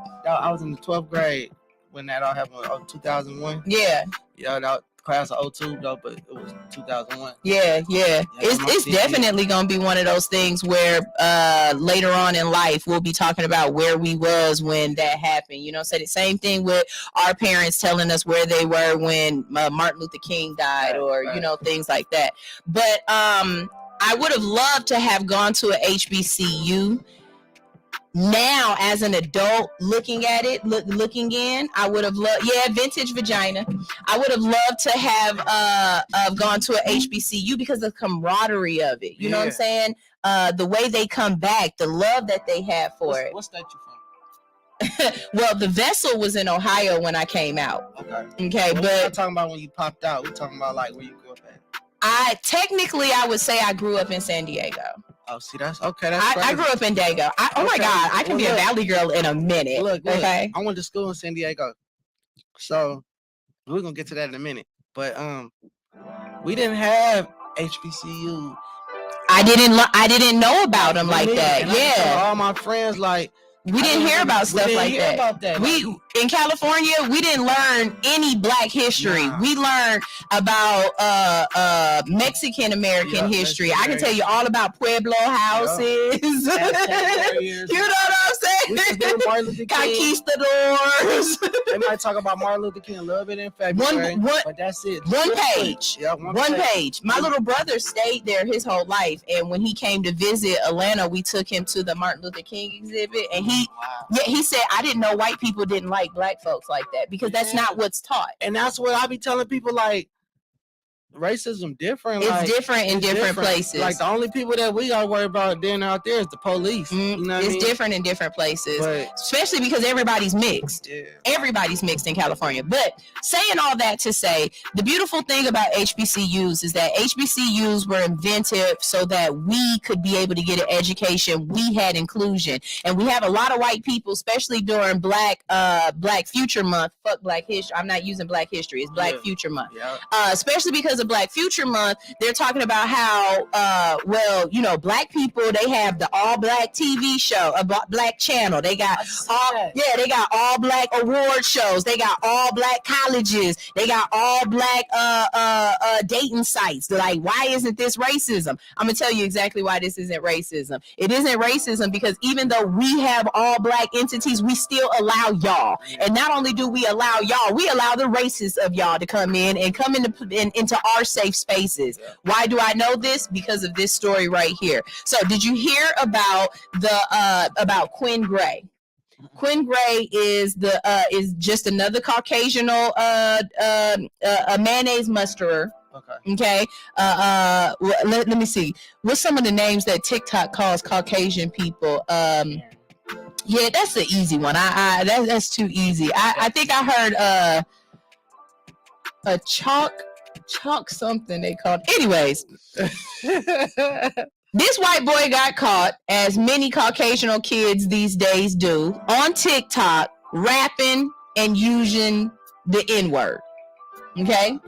was in the 12th grade when that all happened. 2001. Yeah. Yeah, that class of 02 though, but it was 2001. Yeah. It's definitely gonna be one of those things where later on in life we'll be talking about where we was when that happened. So the same thing with our parents telling us where they were when Martin Luther King died, or things like that. But I would have loved to have gone to a HBCU. Now, as an adult, looking at it, looking in, I would have loved, vintage vagina. I would have loved to have gone to a HBCU because of the camaraderie of it. You know what I'm saying? The way they come back, the love that they have for it. What state you from? Well, the vessel was in Ohio when I came out. Okay, We're but not talking about when you popped out. We're talking about like where you grew up at. I would say I grew up in San Diego. Oh, see, that's okay. I grew up in Dago. My God, I can be a Valley girl in a minute. Look, okay. I went to school in San Diego, so we're gonna get to that in a minute. But we didn't have HBCU. I didn't know about them like that. And all my friends like. We didn't hear about stuff like that. We in California, we didn't learn any Black history. Nah. We learned about Mexican American history. I can tell you all about Pueblo houses. You know what I'm saying? Martin Luther King. Conquistadors. They might talk about Martin Luther King a little bit in February, but that's it. One page. Yeah, one page. My little brother stayed there his whole life, and when he came to visit Atlanta, we took him to the Martin Luther King exhibit, and he said, I didn't know white people didn't like Black folks like that, because that's not what's taught. And that's what I be telling people, like, racism different. It's different in different places. Like, the only people that we gotta worry about then out there is the police. You know what I mean? Different in different places, especially because everybody's mixed. Yeah. Everybody's mixed in California. But saying all that to say, the beautiful thing about HBCUs is that HBCUs were invented so that we could be able to get an education. We had inclusion, and we have a lot of white people, especially during Black Future Month. Fuck Black History. I'm not using Black History. It's Black Future Month. Yeah. Especially because of Black Future Month, they're talking about how Black people, they have the all Black TV show, a Black channel. They got they got all Black award shows. They got all Black colleges. They got all Black dating sites. Like, why isn't this racism? I'm gonna tell you exactly why this isn't racism. It isn't racism because even though we have all Black entities, we still allow y'all. And not only do we allow y'all, we allow the racists of y'all to come in and come into our safe spaces. Why do I know this? Because of this story right here. So did you hear about about Quinn Gray? Quinn Gray is just another Caucasianal a mayonnaise musterer. Okay. Let me see. What's some of the names that TikTok calls Caucasian people? Yeah, that's the easy one. That's too easy. I think I heard a chalk something they called. Anyways, this white boy got caught, as many Caucasian kids these days do, on TikTok rapping and using the N-word. Okay?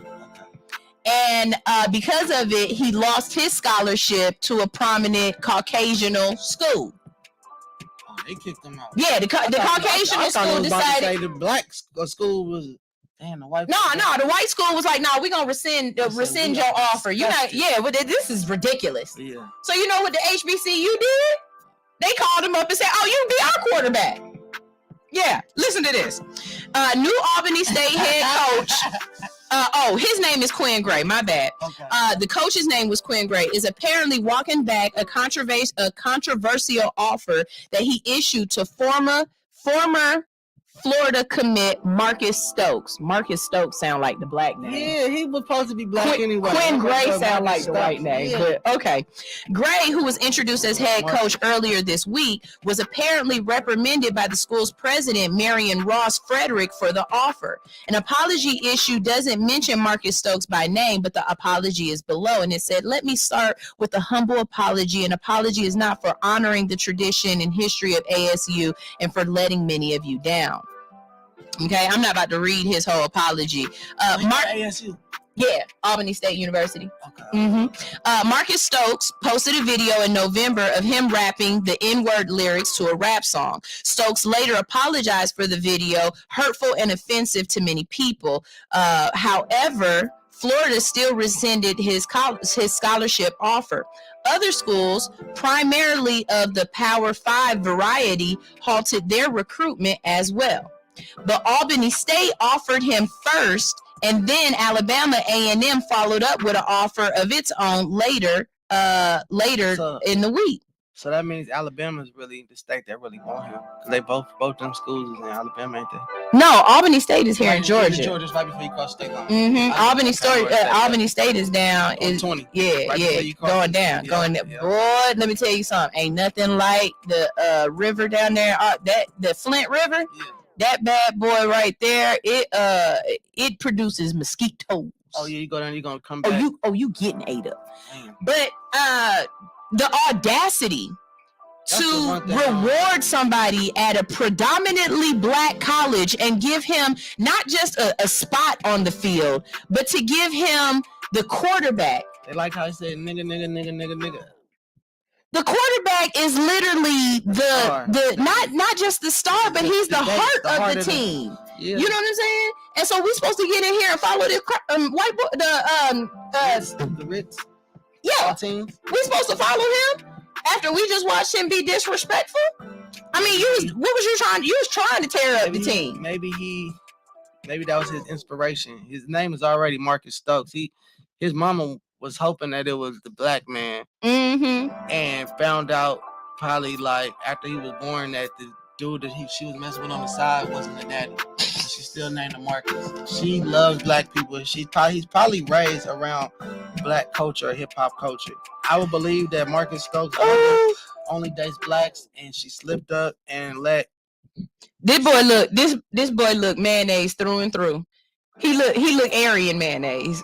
And because of it, he lost his scholarship to a prominent Caucasianal school. Oh, they kicked him out. Yeah, the Caucasianal school decided the Black school was. Damn, the white. No, the white school was like, no, we're gonna rescind your offer. You're not. Yeah, but this is ridiculous. Yeah. So you know what the HBCU did? They called him up and said, "Oh, you be our quarterback." Yeah, listen to this. New Albany State head coach. His name is Quinn Gray. My bad. Okay. The coach's name was Quinn Gray. Is apparently walking back a controversial offer that he issued to former Florida commit Marcus Stokes. Marcus Stokes sound like the Black name. Yeah, he was supposed to be Black anyway. Quinn Gray sound like the white name. Yeah. But okay. Gray, who was introduced as head coach earlier this week, was apparently reprimanded by the school's president, Marion Ross Frederick, for the offer. An apology issue doesn't mention Marcus Stokes by name, but the apology is below. And it said, "Let me start with a humble apology. An apology is not for honoring the tradition and history of ASU and for letting many of you down." Okay, I'm not about to read his whole apology. ASU. Yeah, Albany State University. Okay. Marcus Stokes posted a video in November of him rapping the N-word lyrics to a rap song. Stokes later apologized for the video, hurtful and offensive to many people. However, Florida still rescinded his scholarship offer. Other schools, primarily of the Power 5 variety, halted their recruitment as well. But Albany State offered him first, and then Alabama A&M followed up with an offer of its own later in the week. So that means Alabama is really the state that really want him. Cause they both them schools is in Alabama, ain't they? No, Albany State is here in Georgia. Georgia's right before you cross the state line. Albany State is down. Is 20. Going down. Yeah. Boy, let me tell you something. Ain't nothing like the river down there. The Flint River. Yeah. That bad boy right there. It produces mosquitoes. Oh yeah, you go down, you're gonna come back. You getting ate up. Damn. But the audacity to reward somebody at a predominantly black college and give him not just a spot on the field, but to give him the quarterback. They like how he said nigga. The quarterback is literally the not just the star, but he's the heart of the team. Yeah. You know what I'm saying? And so we're supposed to get in here and follow this white boy, the Ritz. Yeah, teams. We're supposed to follow him after we just watched him be disrespectful. I mean, you was trying to tear up the team. Maybe that was his inspiration. His name is already Marcus Stokes. His mama was hoping that it was the black man, and found out probably like after he was born that the dude that she was messing with on the side wasn't the daddy. She still named him Marcus. She loves black people. He's probably raised around black culture or hip hop culture. I would believe that Marcus Stokes only dates blacks, and she slipped up and let this boy look mayonnaise through and through. He look Aryan mayonnaise.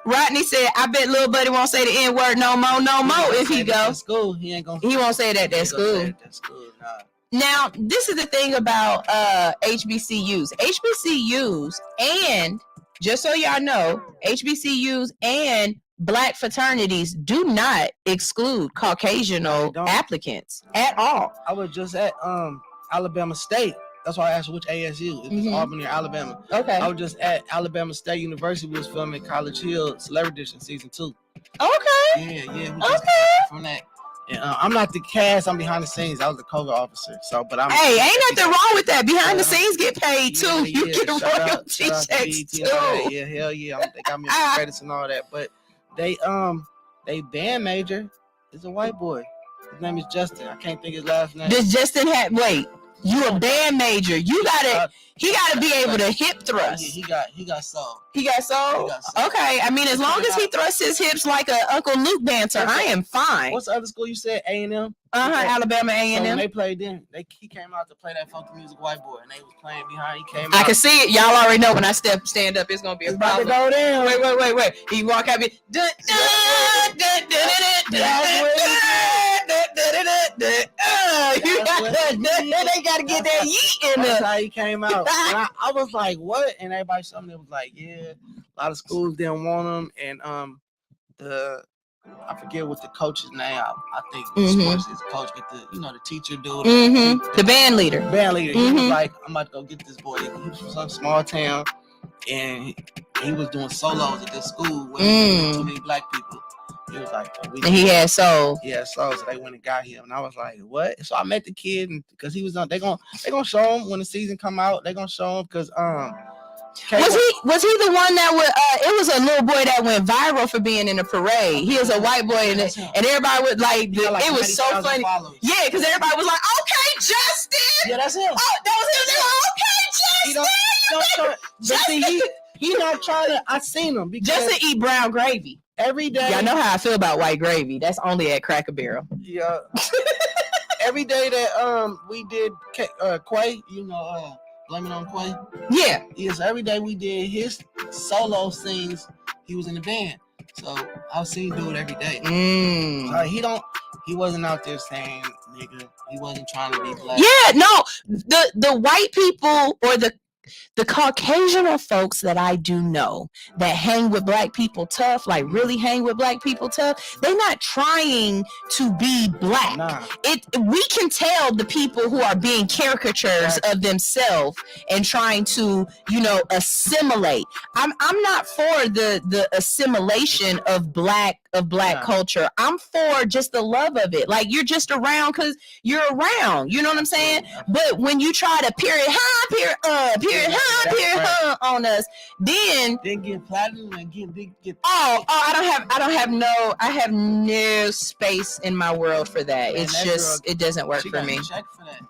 Rodney said, "I bet little buddy won't say the N word no more if he goes school. He ain't gonna. He won't say that at school. Nah. Now, this is the thing about HBCUs. HBCUs, and just so y'all know, HBCUs and black fraternities do not exclude Caucasian applicants at all. I was just at Alabama State. That's why I asked which ASU. It's Albany or Alabama. Okay. I was just at Alabama State University. We was filming College Hill Celebrity Edition season 2. Okay. Yeah. We just from that. And, I'm not the cast. I'm behind the scenes. I was the COVID officer. So, but I'm. Hey, ain't nothing wrong with that. Behind the scenes get paid too. You get royalty checks too. Yeah, hell yeah. They got me on credits and all that. But they band major is a white boy. His name is Justin. I can't think his last name. Does Justin you a band major? He gotta be able to hip thrust. He got soul. He got soul? Okay. I mean, as long as he thrusts his hips like a Uncle Luke dancer, I am fine. What's the other school you said? A&M? Alabama A&M. So when they played then, he came out to play that funky music white boy, and they was playing behind. He came I out. can see it. Y'all already know when I stand up, it's gonna be a problem. Go down. Wait. He walk out. They gotta get that yeet in there. That's how he came out. And I was like, what? And everybody something was like, yeah, a lot of schools didn't want him. And I forget what the coach's name. I think sports is coach, but the teacher dude. The band leader. He was like, I'm about to go get this boy. He was from some small town, and he was doing solos at this school with too many black people. He was like, and he had soul. Yeah, so they went and got him, and I was like, what? So I met the kid, and because he was on, they gonna show him when the season come out. They gonna show him because was he the one that it was a little boy that went viral for being in a parade. He was a white boy, and everybody was like, it was so funny. Followers. Yeah, because everybody was like, okay, Justin. Yeah, that's him. Oh, that was him. They were, okay, Justin. He's not trying to. I seen him because Justin eat brown gravy every day. Y'all know how I feel about white gravy. That's only at Cracker Barrel. Yeah. Every day that we did Quay, Blame It on Quay. Yeah. Yes, every day we did his solo scenes. He was in the band, so I was seeing him do it every day. He wasn't out there saying nigga. He wasn't trying to be black. Yeah, no. The white people or the Caucasian folks that I do know that hang with black people tough, like really hang with black people tough, they're not trying to be black. Nah. We can tell the people who are being caricatures of themselves and trying to, assimilate. I'm not for the assimilation of black of Black culture. I'm for just the love of it. Like, you're just around because you're around. You know what I'm saying? But when you try to period on us, then get platinum and get. I have no space in my world for that. Man, it's just it doesn't work for me. Check for that, man.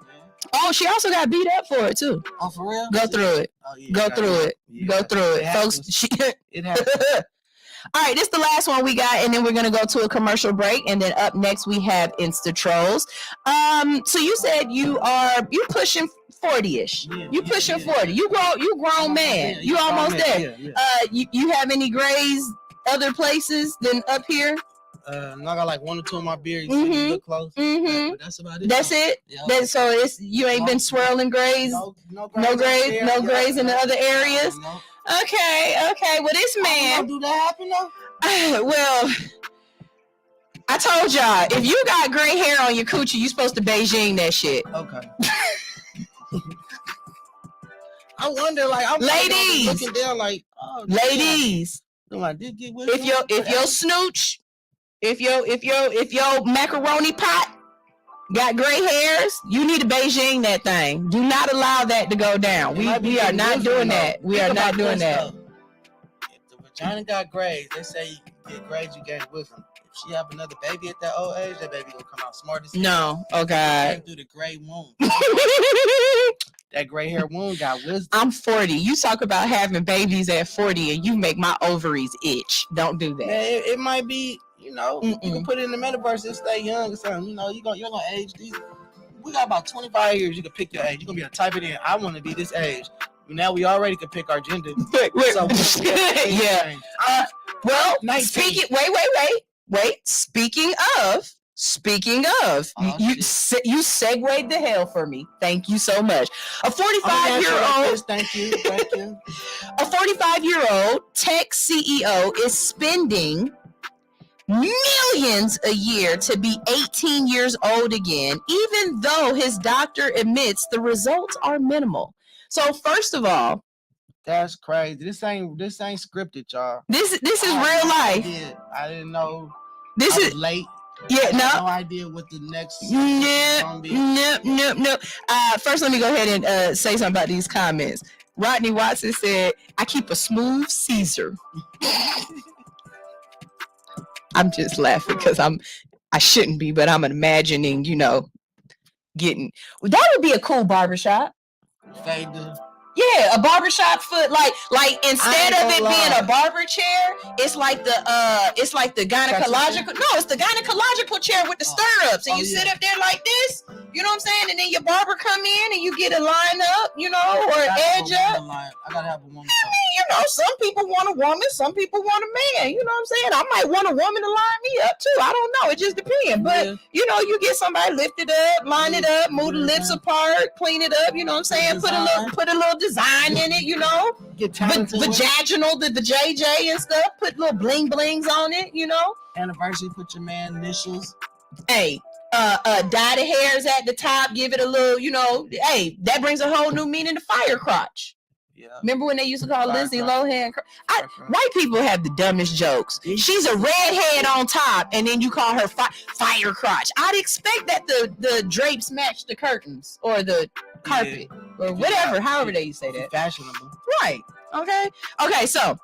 Oh, she also got beat up for it too. Oh, for real? Go through it. Oh, yeah, go through it. Yeah, go through it, folks. It happens. All right, this is the last one we got, and then we're gonna go to a commercial break, and then up next we have Insta Trolls. So you said you pushing 40-ish. You pushing 40. You grown man. You almost there. You have any grays other places than up here? I got like one or two of my beards. Look close. But that's about it. That's it. Yeah. So it's you ain't been swirling grays. No grays in the other areas. No. Okay. Well, this man. Do that happen though? Well, I told y'all, if you got gray hair on your coochie, you supposed to Beijing that shit. Okay. I wonder, like, I'm ladies looking down, like, ladies. If your snooch, if your macaroni pot got gray hairs, you need to Beijing that thing. Do not allow that to go down. We are not doing that. We are not doing that. If the vagina got grays, they say you get grays, you gain wisdom. If she have another baby at that old age, that baby gonna come out smart as hell. No, okay. Came through the gray womb. That gray hair wound got wisdom. I'm 40. You talk about having babies at 40 and you make my ovaries itch. Don't do that. Man, it might be, you can put it in the metaverse and stay young or something. You're gonna age these. We got about 25 years. You can pick your age. You're gonna be able to type it in. I want to be this age. Now we already can pick our gender. Wait. So yeah. Well, 19. Speaking of, you segued the hell for me. Thank you so much. A 45-year-old. Thank you. A 45-year-old tech CEO is spending millions a year to be 18 years old again, even though his doctor admits the results are minimal. So first of all, that's crazy. This ain't scripted, y'all. This is real life. I didn't know. This is late. Yeah, no idea what the next. No. First, let me go ahead and say something about these comments. Rodney Watson said, "I keep a smooth Caesar." I'm just laughing because I shouldn't be, but I'm imagining, getting. That would be a cool barbershop. Yeah, a barbershop foot, like instead of it being a barber chair, it's like the gynecological. No, it's the gynecological chair with the stirrups, and you sit up there like this. You know what I'm saying? And then your barber come in and you get a line up, or an edge up. I gotta have a woman. I mean, some people want a woman, some people want a man. You know what I'm saying? I might want a woman to line me up too. I don't know. It just depends. But you get somebody lift it up, line it up, move the lips apart, clean it up. You know what I'm saying? Put a little design in it. Get vaginal, the JJ and stuff. Put little bling blings on it. Anniversary. Put your man initials. Hey. Dye the hairs at the top, give it a little, hey, that brings a whole new meaning to fire crotch. Yeah. Remember when they used to call Lindsay Lohan? White people have the dumbest jokes. She's a redhead on top, and then you call her fire crotch. I'd expect that the drapes match the curtains or the carpet or whatever, however they say that. Fashionable. Right. Okay, so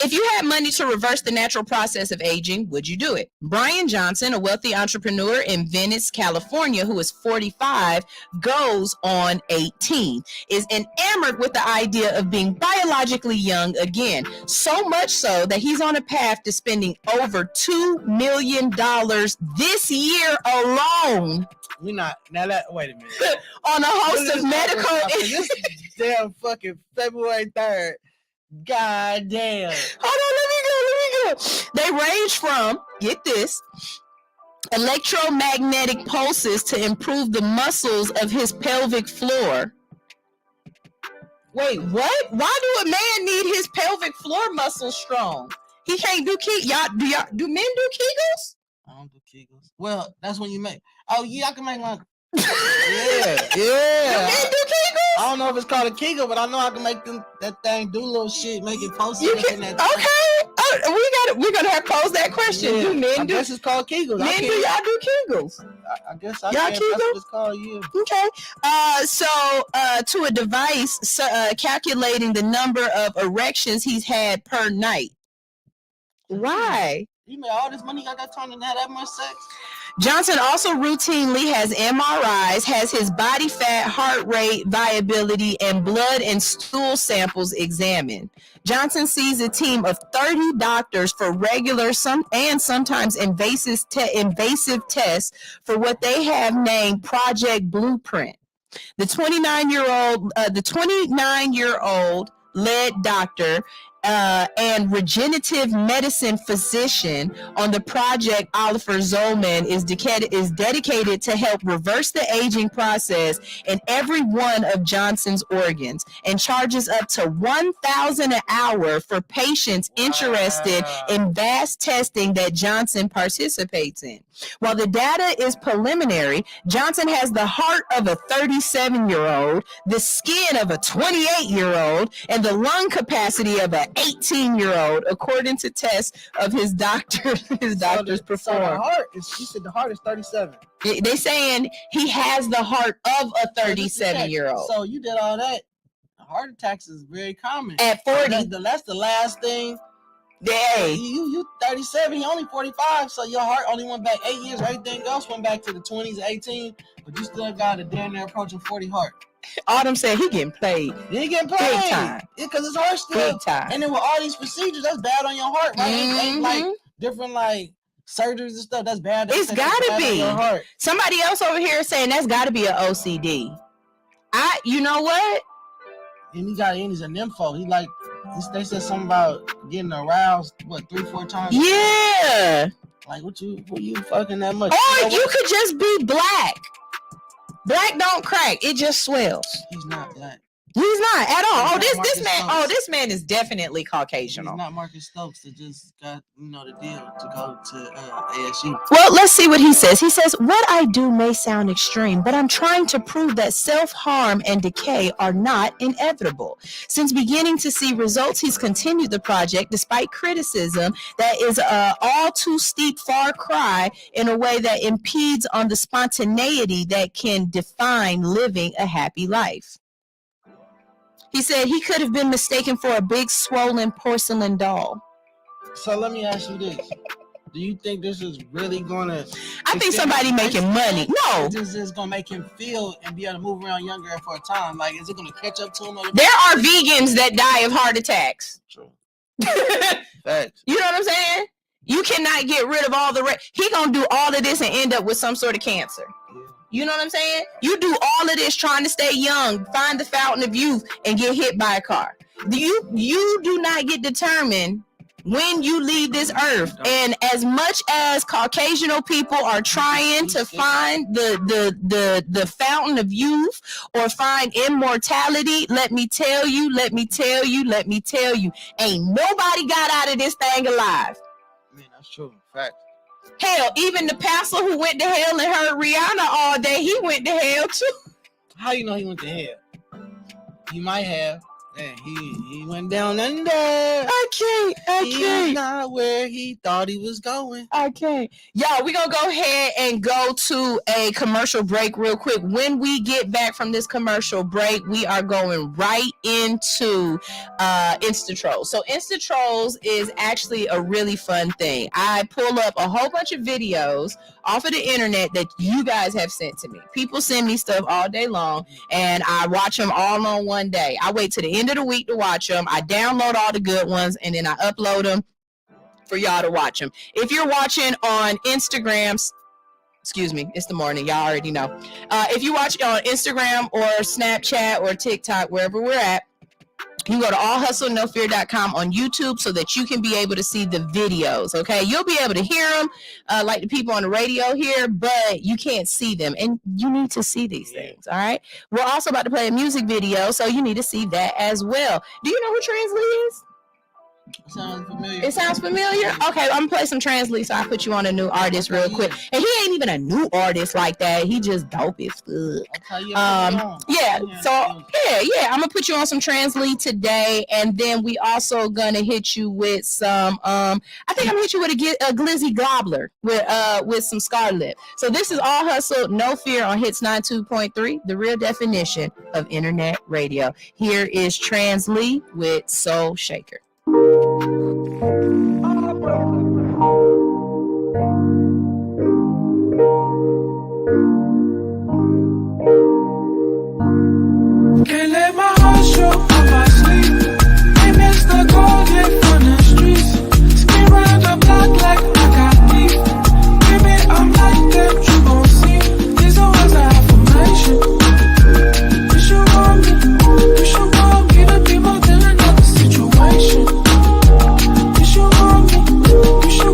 if you had money to reverse the natural process of aging, would you do it? Brian Johnson, a wealthy entrepreneur in Venice, California, who is 45, goes on 18, is enamored with the idea of being biologically young again. So much so that he's on a path to spending over $2 million this year alone. Wait a minute. On a host of medical. This damn fucking February 3rd. God damn. Hold on, let me go. They range from, get this, electromagnetic pulses to improve the muscles of his pelvic floor. Wait, what? Why do a man need his pelvic floor muscles strong? He can't do do men do Kegels? I don't do Kegels. Well, that's when you make. Oh yeah, I can make one. Yeah. Do men do Kegels? I don't know if it's called a Kegel, but I know I can make that thing do little shit, make it pulse. Okay. Oh, we're gonna have to pose that question. Yeah, Do men I do? guess it's called Kegels. Men do y'all do Kegels? I guess I Y'all can. Kegel? That's what it's called. Yeah. Okay. So to a device calculating the number of erections he's had per night. Why? You made all this money, got that time to have that much sex? Johnson also routinely has MRIs, has his body fat, heart rate, viability, and blood and stool samples examined. Johnson sees a team of 30 doctors for regular and sometimes invasive tests for what they have named Project Blueprint. The 29-year-old lead doctor and regenerative medicine physician on the project, Oliver Zolman, is dedicated to help reverse the aging process in every one of Johnson's organs, and charges up to $1,000 an hour for patients interested in vast testing that Johnson participates in. While the data is preliminary, Johnson has the heart of a 37-year-old, the skin of a 28-year-old, and the lung capacity of an 18-year-old, according to tests of his doctors performed. So the heart is, you said the heart is 37. They saying he has the heart of a 37-year-old. So you did all that. Heart attacks is very common. At 40. That's the last thing. Hey. You 37, he only 45, so your heart only went back 8 years. Everything else went back to the 20s, 18, but you still got a damn near approaching 40 heart. Autumn said he getting played. He getting played. Big time. Because his heart still. Big time. And then with all these procedures, that's bad on your heart, right? It ain't like different like surgeries and stuff. That's bad. It's gotta be. Your heart. Somebody else over here is saying that's gotta be an OCD. You know what? And he's a nympho. They said something about getting aroused, 3-4 times? Yeah. Like, who you fucking that much? Or you could just be black. Black don't crack. It just swells. He's not black. He's not at all. He's This man is definitely Caucasian. He's not Marcus Stokes that just got, the deal to go to ASU. Well, let's see what he says. He says, what I do may sound extreme, but I'm trying to prove that self-harm and decay are not inevitable. Since beginning to see results, he's continued the project despite criticism that is all too steep far cry in a way that impedes on the spontaneity that can define living a happy life. He said he could have been mistaken for a big swollen porcelain doll. So let me ask you this. Do you think this is really going to... I think somebody making money. No. This is going to make him feel and be able to move around younger for a time. Like, is it going to catch up to him? There are vegans that die of heart attacks. True. Facts. You know what I'm saying? You cannot get rid of all the... He going to do all of this and end up with some sort of cancer. Yeah. You know what I'm saying? You do all of this trying to stay young, find the fountain of youth, and get hit by a car. You do not get determined when you leave this earth. And as much as Caucasian people are trying to find the fountain of youth or find immortality, let me tell you, ain't nobody got out of this thing alive. Man, that's true. Fact. Hell, even the pastor who went to hell and heard Rihanna all day, he went to hell too. How you know he went to hell? He might have. Man, he went down under. I can't. He's not where he thought he was going. I can't. Y'all, we're going to go ahead and go to a commercial break real quick. When we get back from this commercial break, we are going right into Insta-Trolls. So Insta-Trolls is actually a really fun thing. I pull up a whole bunch of videos off of the internet that you guys have sent to me. People send me stuff all day long, and I watch them all on one day. I wait to the end of the week to watch them. I download all the good ones, and then I upload them for y'all to watch them. If you're watching on Instagram, excuse me, it's the morning, y'all already know. If you watch on Instagram or Snapchat or TikTok, wherever we're at, you can go to allhustlenofear.com on YouTube so that you can be able to see the videos, okay? You'll be able to hear them like the people on the radio here, but you can't see them, and you need to see these things, all right? We're also about to play a music video, so you need to see that as well. Do you know who Transley is? Sounds familiar. It sounds familiar? Okay, I'm gonna play some Translead, so I'll put you on a new artist real quick. And he ain't even a new artist like that. He just dope as fuck. Yeah, so yeah, I'm gonna put you on some Translead today, and then we also gonna hit you with some I think I'm gonna hit you with a Glizzy Gobbler with some Scarlet. So this is All Hustle, No Fear on Hits 92.3, the real definition of internet radio. Here is Translead with Soul Shaker. Can't let my heart show on my sleeve. Ain't missed the gold yet from the streets. Spin round the block like I got beef. Baby, I'm like that, you gon' see. These are words of affirmation. You should want me to be more than another situation. You should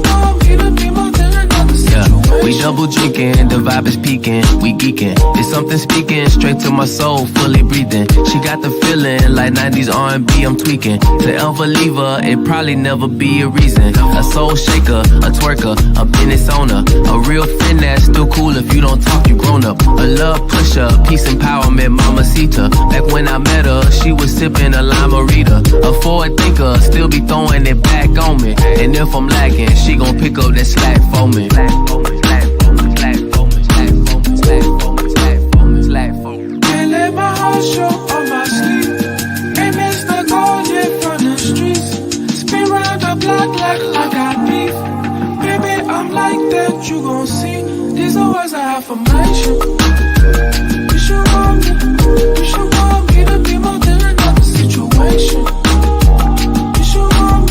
want me to be more than another situation. Yeah, we double drinking, the vibe is peaking, we geeking. It's something speaking straight to my soul, fully breathing. She got the feeling like 90s R&B, I'm tweaking. To ever leave her, it probably never be a reason. A soul shaker, a twerker, a business owner, a real friend that's still cool if you don't talk, you grown up. A love pusher, peace empowerment, mamacita. Back when I met her, she was sipping a limerita. A forward thinker, still be throwing it back on me. And if I'm lacking, she gon' pick up that slack for me. Can't let my heart show on my sleeve. Ain't missed the gold yet from the streets. Spin round the block like I got beef. Baby, I'm like that, you gon' see. These are words of affirmation. You should want me to be more than another situation. You should want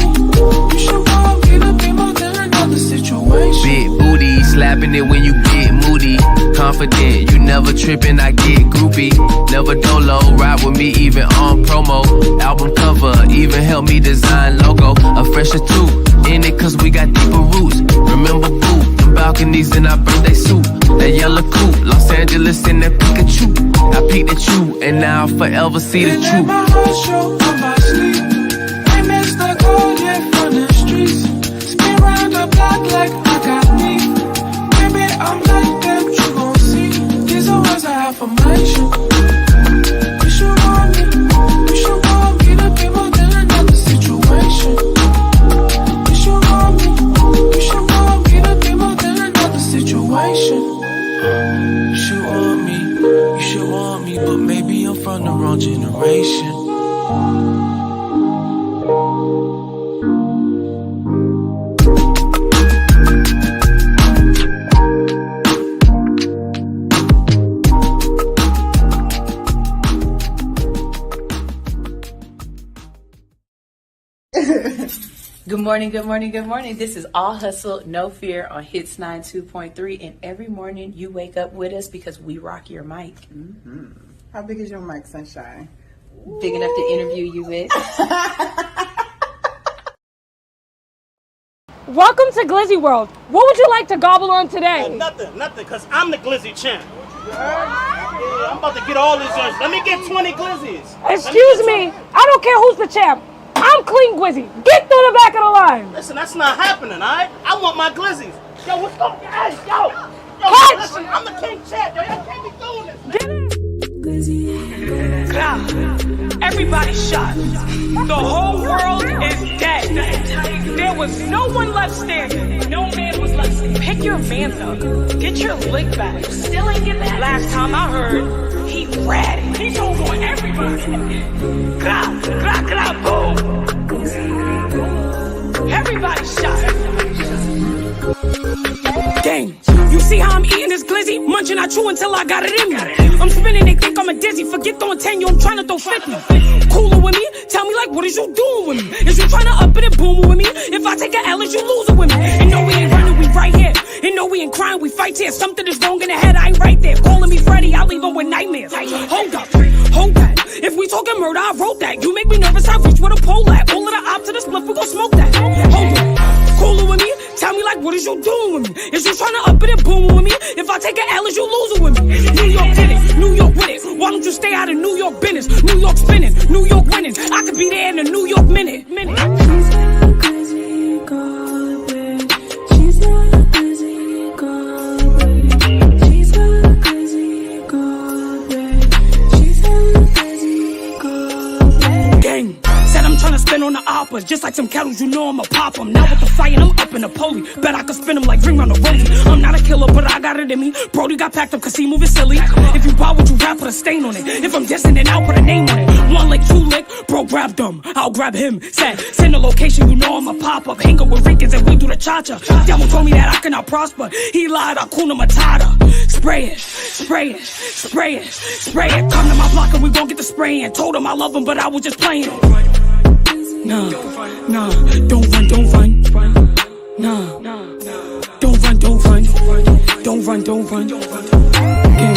me to be more than another situation. Big booty, slapping it when you get moody. Confident, you never tripping, I get groupie. Never dolo, ride with me even on promo. Album cover, even help me design logo. A fresher too, in it cause we got deeper roots. Remember boo, the balconies in our birthday suit. That yellow coupe, Los Angeles in that Pikachu. I peeked at you, and now I'll forever see the truth. My heart show on my sleeve. Ain't missed the gold yet from the streets. Spin round the block like I got beef. Baby, I'm like that, you gon' see. These are words of affirmation. You should want me to be more than another situation. You should want me to be more than another situation. You should want me, but maybe I'm from the wrong generation. Good morning, good morning, good morning. This is All Hustle, No Fear on Hits 92.3. And every morning you wake up with us because we rock your mic. Mm-hmm. How big is your mic, Sunshine? Big enough to interview you with. Welcome to Glizzy World. What would you like to gobble on today? Nothing, because I'm the Glizzy champ. Yeah, I'm about to get all these joints. Let me get 20 Glizzies. Excuse me, I don't care who's the champ. I'm Clean Glizzy. Get through the back of the line. Listen, that's not happening, all right? I want my Glizzies. Yo, what's going on? Hey, Catch! Listen, I'm the king champ. Yo, y'all can't be doing this, man. Everybody shot. The whole world is dead. There was no one left standing. No man was left standing. Pick your man up. Get your lick back. Still ain't get that. Last time I heard, he ratted. He told on everybody. Gra, gra, gra, boom. Everybody shot. Gang, you see how I'm eating this glizzy? Munching, I chew until I got it in me. I'm spinning, they think I'm a dizzy. Forget throwing 10, yo, I'm trying to throw 50. Cooler with me? Tell me like, what is you doing with me? Is you trying to up it and boom with me? If I take a L, is you losing with me? And no, we ain't running, we right here. And no, we ain't crying, we fight here. Something is wrong in the head, I ain't right there. Calling me Freddy, I leave him with nightmares. Hold up, hold that. If we talking murder, I wrote that. You make me nervous, I reach with a pole at. All of the ops to the split, we gon' smoke that. Hold up. Cooler with me? Tell me like, what is you doing with me? Is you trying to up it and boom with me? If I take an L, is you losing with me? New York did it, New York with it. Why don't you stay out of New York business? New York spinning, New York winning. I could be there in a New York minute. Stand on the oppas, just like some kettles, you know I'ma pop them. Now with the fire, I'm up in the poli. Bet I could spin them like ring round the rosie. I'm not a killer, but I got it in me. Brody got packed up cause he moving silly. If you buy what you rap, put a stain on it. If I'm dissing, then I'll put a name on it. One lick, two lick, bro, grab them. I'll grab him. Send the location, you know I'ma pop up. Hang up with Rickens and we do the cha-cha. Devil told me that I cannot prosper. He lied, Hakuna Matata. Spray it, spray it, spray it, spray it. Come to my block and we gon' get the spraying. Told him I love him, but I was just playing. Nah, don't run, don't run. Nah, don't run, don't run. Don't run, don't run. Okay.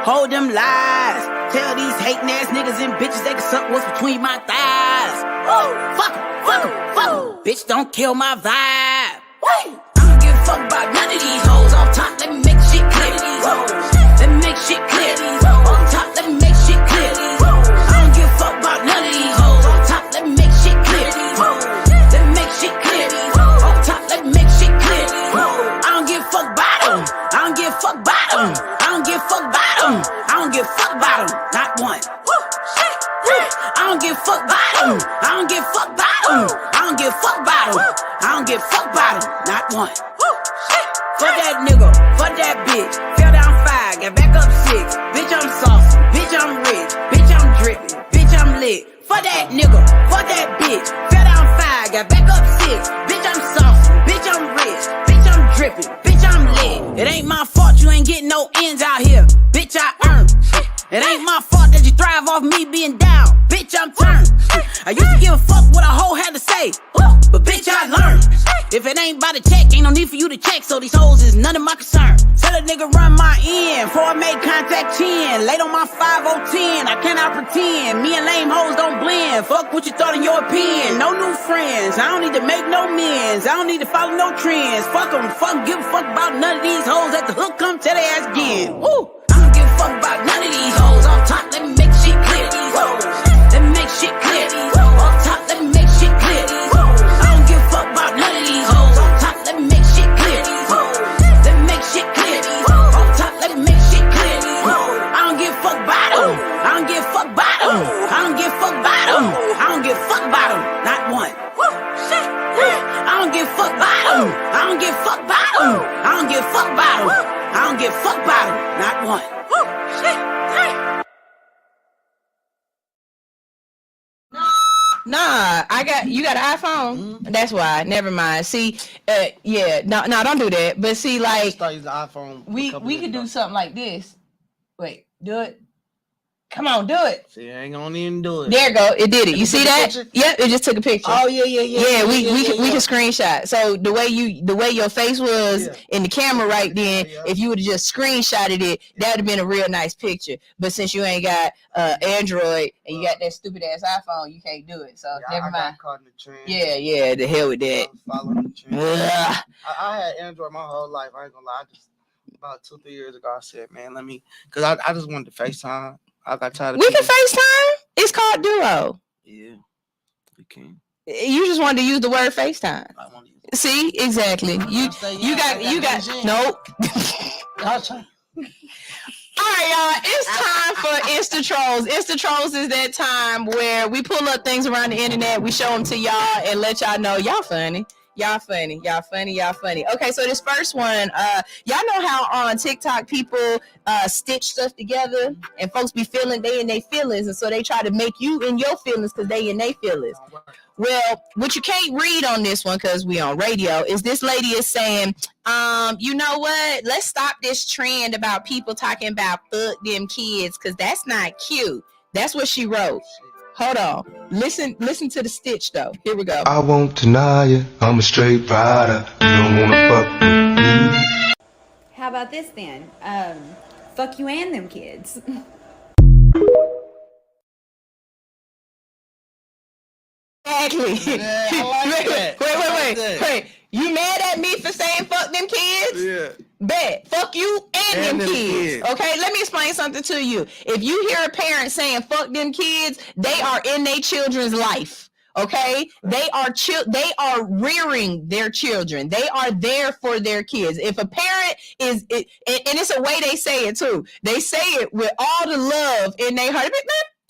Hold them lies. Tell these hating ass niggas and bitches they can suck what's between my thighs. Woo! Fuck em, fuck em, fuck em. Bitch, don't kill my vibe. Woo! I don't give a fuck about none of these hoes. Off top, let me make shit clear. Let me make shit clear. Off top, let me make shit clear. I don't give a fuck about none of these hoes. Off top, let me make shit clear. Let me make shit clear. Off top, let me make shit clear. I don't give a fuck about them. I don't give a fuck about them. I don't give a fuck about them. I don't give a fuck about them. Not one. I don't give a fuck about them. I don't give a fuck about them. I don't give a fuck about them. I don't give a fuck about them. Not one. Fuck that nigga. Fuck that bitch. Fell down 5. Got back up 6. Bitch, I'm saucy. Bitch, I'm rich. Bitch, I'm dripping. Bitch, I'm lit. Fuck that nigga. Fuck that bitch. Fell down 5. Got back up 6. Bitch, I'm saucy. Bitch, I'm rich. Bitch, I'm dripping. Bitch, I'm lit. It ain't my fault you ain't getting no ends out here. Bitch, I earned. It ain't my fault that you thrive off me being down. Bitch, I'm turned. I used to give a fuck what a hoe had to say, but bitch, I learned. If it ain't by the check, ain't no need for you to check. So these hoes is none of my concern. Tell a nigga run my end before I make contact 10. Late on my 5-0-10, I cannot pretend. Me and lame hoes don't blend. Fuck what you thought in your opinion. No new friends. I don't need to make no amends. I don't need to follow no trends. Fuck them. Fuck, give a fuck about none of these hoes. At the hook, come tell their ass again. Woo. I don't give a fuck about none of these hoes. Off top, let me make shit clear. Let me make shit clear. Off top, let me make shit clear. I don't give a fuck about none of these hoes. Off top, let me make shit clear. Let me make shit clear. Off top, let me make shit clear. I don't give a fuck about them. I don't give a fuck about them. I don't give a fuck about them. I don't give a fuck about them. Not one. I don't give a fuck about them. I don't give a fuck about them. I don't give a fuck about them. I don't give a fuck about them. Not one. Nah, you got an iPhone. Mm-hmm. That's why. Never mind. See, yeah, no, don't do that. But see, like, start using the iPhone. We could do something like this. Wait, do it. Come on, do it. See, I ain't gonna even do it. There you go. It did it. You see that? Yep, it just took a picture. Oh yeah. Yeah, we can screenshot. So the way your face was in the camera right then, if you would have just screenshotted it, that would have been a real nice picture. But since you ain't got Android and you got that stupid ass iPhone, you can't do it. So never mind. Caught in the trend. Yeah, the hell with that. Following the trend. I had Android my whole life. I ain't gonna lie. About 2-3 years ago, I said, man, let me, because I just wanted to FaceTime. I got tired of We can FaceTime. It's called Duo. Yeah, we can. You just wanted to use the word FaceTime. I want to use it. See, exactly. You got nope. All right, y'all. It's time for Insta Trolls. Insta Trolls is that time where we pull up things around the internet, we show them to y'all, and let y'all know y'all funny. Y'all funny. Okay, so this first one, y'all know how on TikTok people stitch stuff together and folks be feeling they in their feelings, and so they try to make you in your feelings because they in their feelings. Well, what you can't read on this one because we on radio is this lady is saying, you know what? Let's stop this trend about people talking about fuck them kids because that's not cute. That's what she wrote. Hold on. Listen to the stitch though. Here we go. I won't deny you. I'm a straight rider. You don't wanna fuck with me. How about this then? Fuck you and them kids. Exactly. Yeah, I like that. Wait. You mad at me for saying fuck them kids? Yeah. Bet. Fuck you and them kids. Okay, let me explain something to you. If you hear a parent saying fuck them kids, they are in their children's life. Okay, they are rearing their children. They are there for their kids. If a parent is, and it's a way they say it too. They say it with all the love in their heart. Man,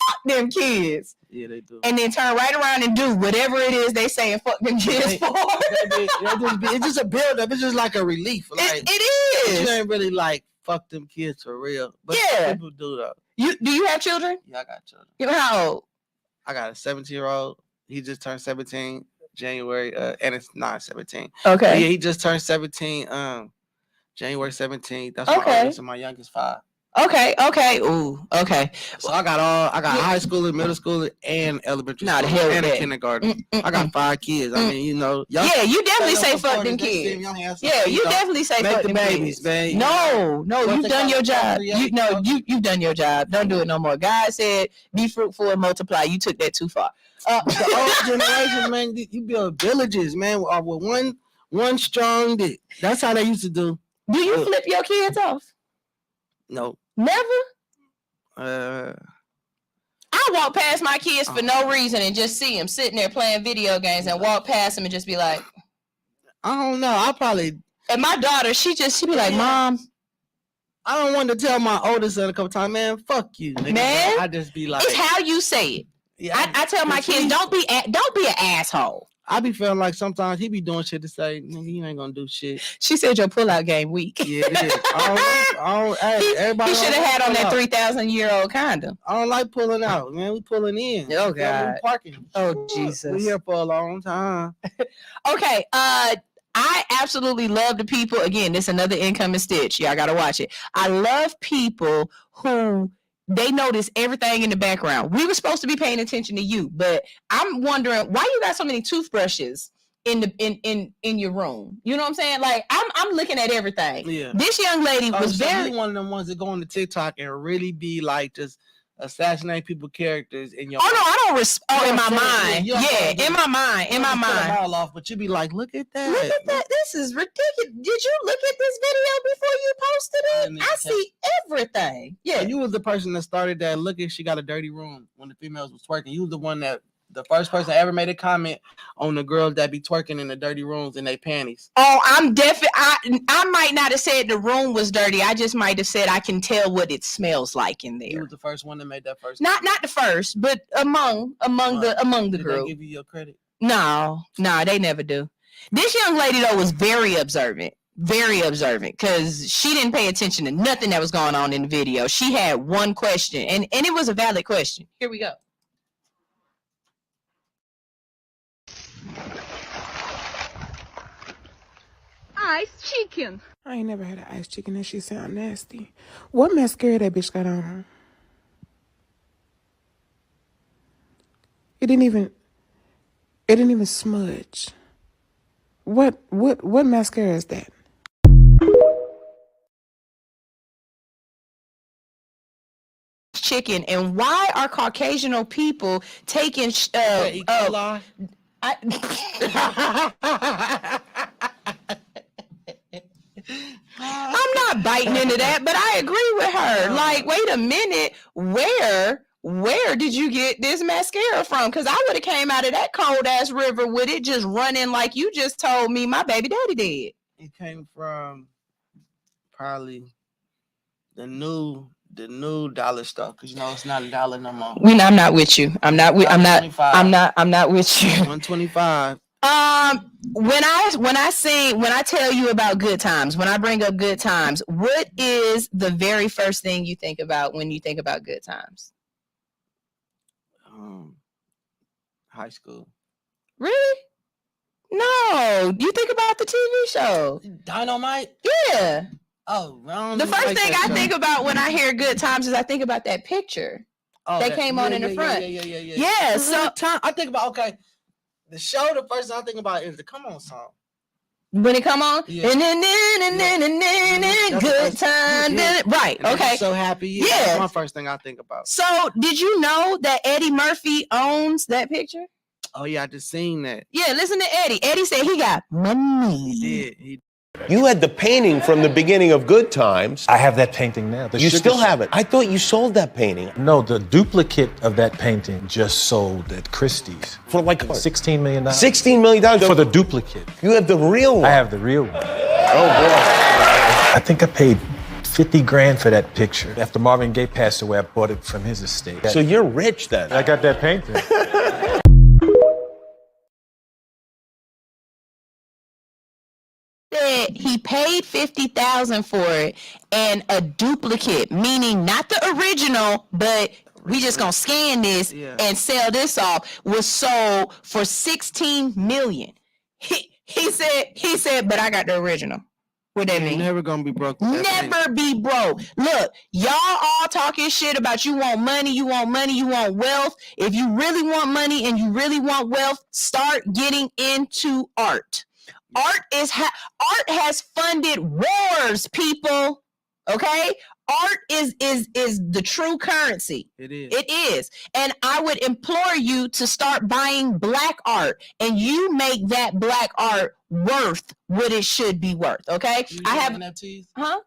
fuck them kids. Yeah, they do. And then turn right around and do whatever it is they say and fuck them kids for. It's just a build up. It's just like a relief. Like, it is. You ain't really like fuck them kids for real. But people do though. Do you have children? Yeah, I got children. You know how old? I got a 17-year-old. He just turned 17 January, and it's not 17. Okay. But yeah, he just turned 17 January 17th. That's my oldest and my youngest 5. Okay. Ooh, okay. So I got high schooler, middle schooler, and elementary school, and a kindergarten. I got 5 kids. I mean, you know. Yeah, you definitely say fuck them kids. Yeah, you definitely say fuck them babies, man. No, you've done your job. You've done your job. Don't do it no more. God said, "Be fruitful and multiply." You took that too far. The old generation, man, you build villages, man, with one strong dick. That's how they used to do. Do you flip your kids off? No. Never? I walk past my kids for no reason and just see them sitting there playing video games and walk past them and just be like, I don't know. I probably. And my daughter, she be like, Mom. I don't want to tell my oldest son a couple times, man, fuck you. Nigga. Man. I just be like. It's how you say it. Yeah, I tell my kids, don't be an asshole. I be feeling like sometimes he be doing shit to say, nigga, you ain't gonna do shit. She said your pullout game weak. Yeah, it is. Everybody he should have had on that 3,000-year-old condom. I don't like pulling out, man. We pulling in. Oh, God. We parking. Oh, Jesus. We here for a long time. Okay. I absolutely love the people. Again, this is another incoming stitch. Y'all gotta watch it. I love people who they notice everything in the background. We were supposed to be paying attention to you, but I'm wondering why you got so many toothbrushes in your room. You know what I'm saying? Like I'm looking at everything. Yeah. This young lady was very one of them ones that go on the TikTok and really be like just assassinate people characters in your. Oh no, I don't in my mind. Yeah, in my mind. All off, but you be like, look at that. Look at that. This is ridiculous. Did you look at this video before you posted it? I see everything. Yeah, you was the person that started that. Look at she got a dirty room when the females was twerking. You was the one that. The first person that ever made a comment on the girls that be twerking in the dirty rooms in their panties. Oh, I'm definitely. I might not have said the room was dirty. I just might have said I can tell what it smells like in there. You was the first one that made that first. Not the first, but among the group. They give you your credit? No, they never do. This young lady though was very observant because she didn't pay attention to nothing that was going on in the video. She had one question, and it was a valid question. Here we go. Ice chicken. I ain't never had an ice chicken and she sound nasty. What mascara that bitch got on her? It didn't even smudge. What mascara is that? Chicken, and why are Caucasian people taking E. coli? I'm not biting into that, but I agree with her. Like, wait a minute, where did you get this mascara from? Because I would have came out of that cold ass river with it just running like you just told me my baby daddy did. It came from probably the new dollar stuff, because it's not $1 no more. I'm not with you. I'm not with you. 125. When I tell you about good times, when I bring up good times, what is the very first thing you think about when you think about good times? High school. Really? No, you think about the TV show Dynamite? Yeah. Oh, the first thing I think about when I hear good times is I think about that picture that came on in the front. Yeah. So I think about, the show, the first thing I think about is the Come On song. When it come on, and then good time, right? And okay. I'm so happy. Yeah, That's my first thing I think about. So, did you know that Eddie Murphy owns that picture? Oh yeah, I just seen that. Yeah, listen to Eddie. Eddie said he got money. He did. You had the painting from the beginning of Good Times. I have that painting now. You still have it? I thought you sold that painting. No, the duplicate of that painting just sold at Christie's. For like $16 million. $16 million? For the duplicate. You have the real one? I have the real one. Oh, boy. I think I paid $50,000 for that picture. After Marvin Gaye passed away, I bought it from his estate. So you're rich then? I got that painting. He paid $50,000 for it, and a duplicate, meaning not the original, but we just gonna scan this and sell this off, was sold for $16 million. He said, but I got the original. What that mean? Never gonna be broke. Never be broke. Look, y'all all talking shit about you want money, you want wealth. If you really want money and you really want wealth, start getting into art. Art has funded wars, people. Okay? Art is the true currency. It is. It is. And I would implore you to start buying black art, and you make that black art worth what it should be worth. Okay? I have NFTs. Huh?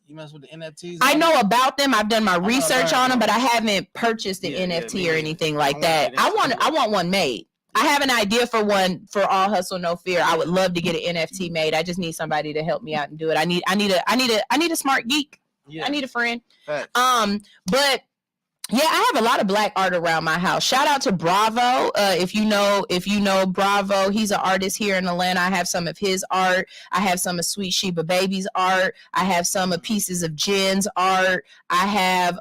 You mess with the NFTs? I know about them. I've done my research on them, but I haven't purchased an NFT or anything like that. I want one made. I have an idea for one for All Hustle No Fear. I would love to get an NFT made. I just need somebody to help me out and do it. I need a smart geek. Yeah. I need a friend. Facts. But yeah, I have a lot of black art around my house. Shout out to Bravo. If you know Bravo, he's an artist here in Atlanta. I have some of his art. I have some of Sweet Sheba Baby's art. I have some of Pieces of Jen's art. I have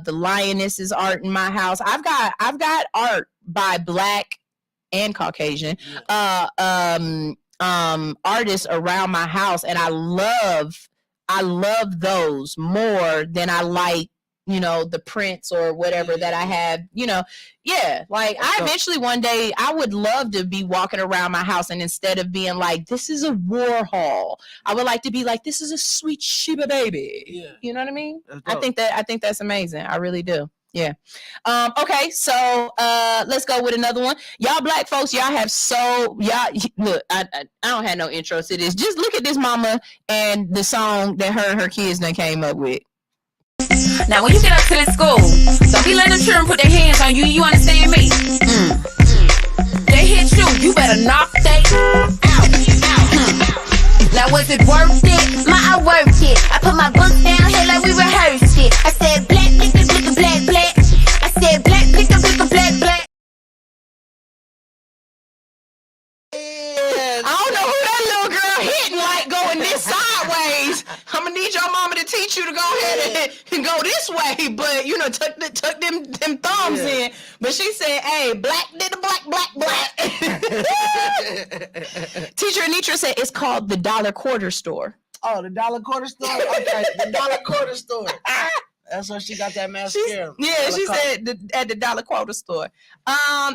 the Lioness's art in my house. I've got art by black and Caucasian artists around my house, and I love those more than I like, the prints or whatever that I have, like I eventually one day I would love to be walking around my house, and instead of being like, this is a Warhol, I would like to be like, this is a Sweet Sheba Baby. Yeah. You know what I mean? I think that's amazing. I really do. Yeah. Okay, so let's go with another one. Y'all black folks, y'all look, I don't have no intro to this. Just look at this mama and the song that her and her kids done came up with. Now when you get up to this school, don't be letting them children put their hands on you. You understand me? They hit you better knock they out. Now was it worth it? I worked it. I put my books down here like we rehearsed it. I said black, blicka, blicka, black, black. I said black, blicka, blicka, black, black. I don't know who that little girl hitting like going this sideways. I'm gonna need your mama to teach you to go ahead and go this way, but tuck them thumbs in. But she said, "Hey, black did the black, black, black." Teacher Anitra said it's called the dollar quarter store. Oh, the dollar quarter store. Okay, the dollar quarter store. That's where she got that mascara. She said at the dollar quota store.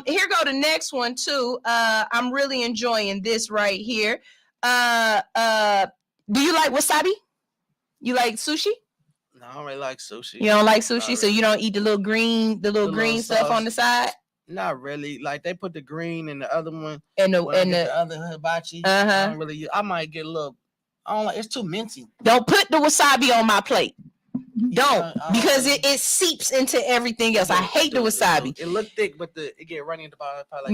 Here go the next one too. I'm really enjoying this right here. Do you like wasabi? You like sushi? No, I don't really like sushi. You don't like sushi, so you don't eat the little green stuff on the side? Not really. Like they put the green and the other one and the other hibachi. I don't really. I might get a little. I don't like. It's too minty. Don't put the wasabi on my plate. Don't because it seeps into everything else. I hate the wasabi. It look thick, but it get runny at the bottom. Like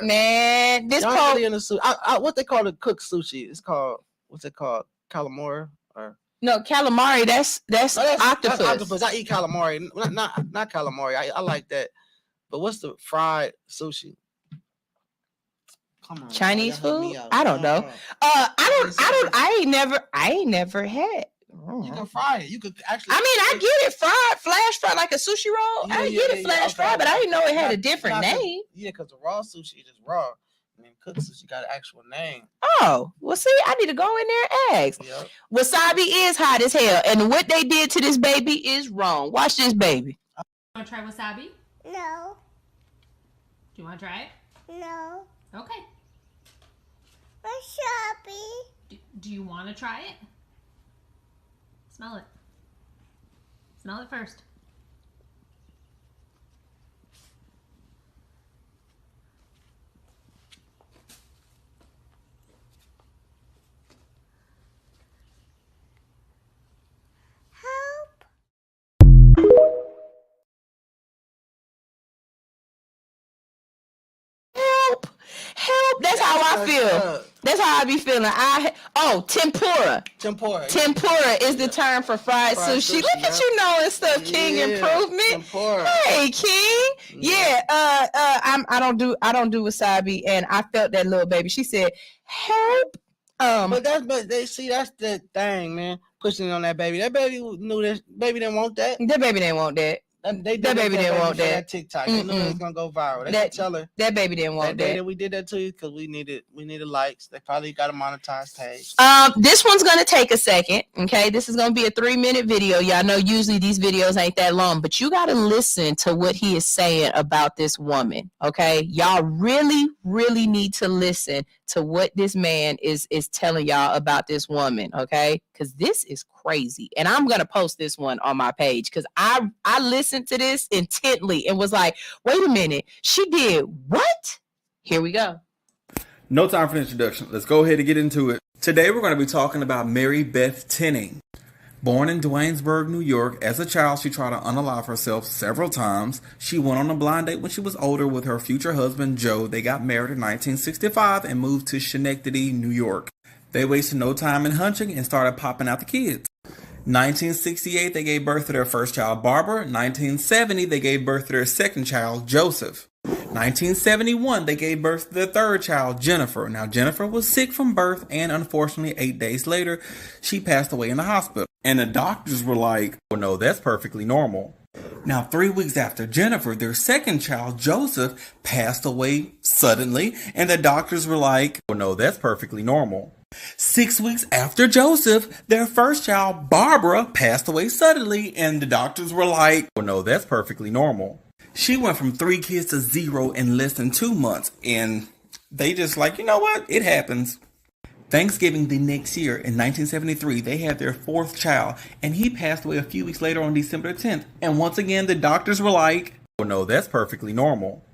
man, this really in the sushi. What they call the cooked sushi? It's called what's it called? Calamari or no calamari? That's octopus. That's octopus. I eat calamari. Not calamari. I like that. But what's the fried sushi? Come on, Chinese food? I don't know. I ain't never had. You can fry it. You could actually. I mean, I get it fried, flash fried like a sushi roll. I get it flash fried, but I didn't know it had a different name. Yeah, because the raw sushi is just raw. And then cooked sushi got an actual name. Oh, well, see, I need to go in there and ask. Yep. Wasabi is hot as hell, and what they did to this baby is wrong. Watch this baby. Want to try wasabi? No. Do you want to try it? No. Okay. Wasabi. Do you want to try it? Smell it. Smell it first. Help. That's how I feel. That's how I be feeling. Tempura. Tempura is the term for fried sushi. Look at you knowing stuff, King Improvement. Tempura. Hey, King. Yeah. I don't do wasabi, and I felt that little baby. She said, "Help." But that's the thing, man. Pushing on that baby. That baby knew this. Baby didn't want that. That baby didn't want that. That baby didn't want that. TikTok. They knew it was gonna go viral. They tell her that baby didn't want that. We did that to you because we needed likes. They probably got a monetized page. This one's gonna take a second. Okay, this is gonna be a 3-minute video. Y'all know usually these videos ain't that long, but you gotta listen to what he is saying about this woman. Okay, y'all really, really need to listen to what this man is telling y'all about this woman. Okay, because this is crazy, and I'm gonna post this one on my page because I listened to this intently and was like, wait a minute, she did what? Here we go. No time for the introduction. Let's go ahead and get into it. Today we're going to be talking about Mary Beth Tinning. Born in Duanesburg, New York, as a child she tried to unalive herself several times. She went on a blind date when she was older with her future husband Joe. They got married in 1965 and moved to Schenectady, New York. They wasted no time in hunching and started popping out the kids. 1968, they gave birth to their first child, Barbara. 1970, they gave birth to their second child, Joseph. 1971, they gave birth to their third child, Jennifer. Now, Jennifer was sick from birth, and unfortunately, 8 days later, she passed away in the hospital. And the doctors were like, oh no, that's perfectly normal. Now, 3 weeks after Jennifer, their second child, Joseph, passed away suddenly, and the doctors were like, oh no, that's perfectly normal. 6 weeks after Joseph, their first child, Barbara, passed away suddenly, and the doctors were like, oh no, that's perfectly normal. She went from 3 kids to 0 in less than 2 months, and they just like, you know what, it happens. Thanksgiving the next year, in 1973, they had their 4th child, and he passed away a few weeks later on December 10th. And once again, the doctors were like, oh no, that's perfectly normal.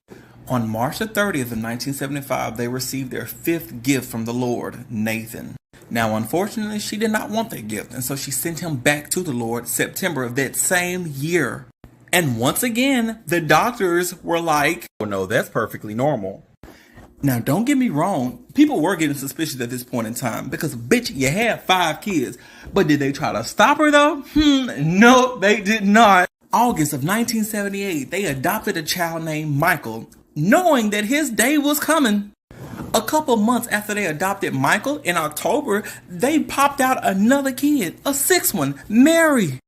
On March the 30th of 1975, they received their 5th gift from the Lord, Nathan. Now, unfortunately, she did not want that gift, and so she sent him back to the Lord September of that same year. And once again, the doctors were like, oh no, that's perfectly normal. Now, don't get me wrong, people were getting suspicious at this point in time because, bitch, you had 5 kids. But did they try to stop her, though? No, they did not. August of 1978, they adopted a child named Michael, knowing that his day was coming. A couple months after they adopted Michael, in October, they popped out another kid, a 6th one, Mary.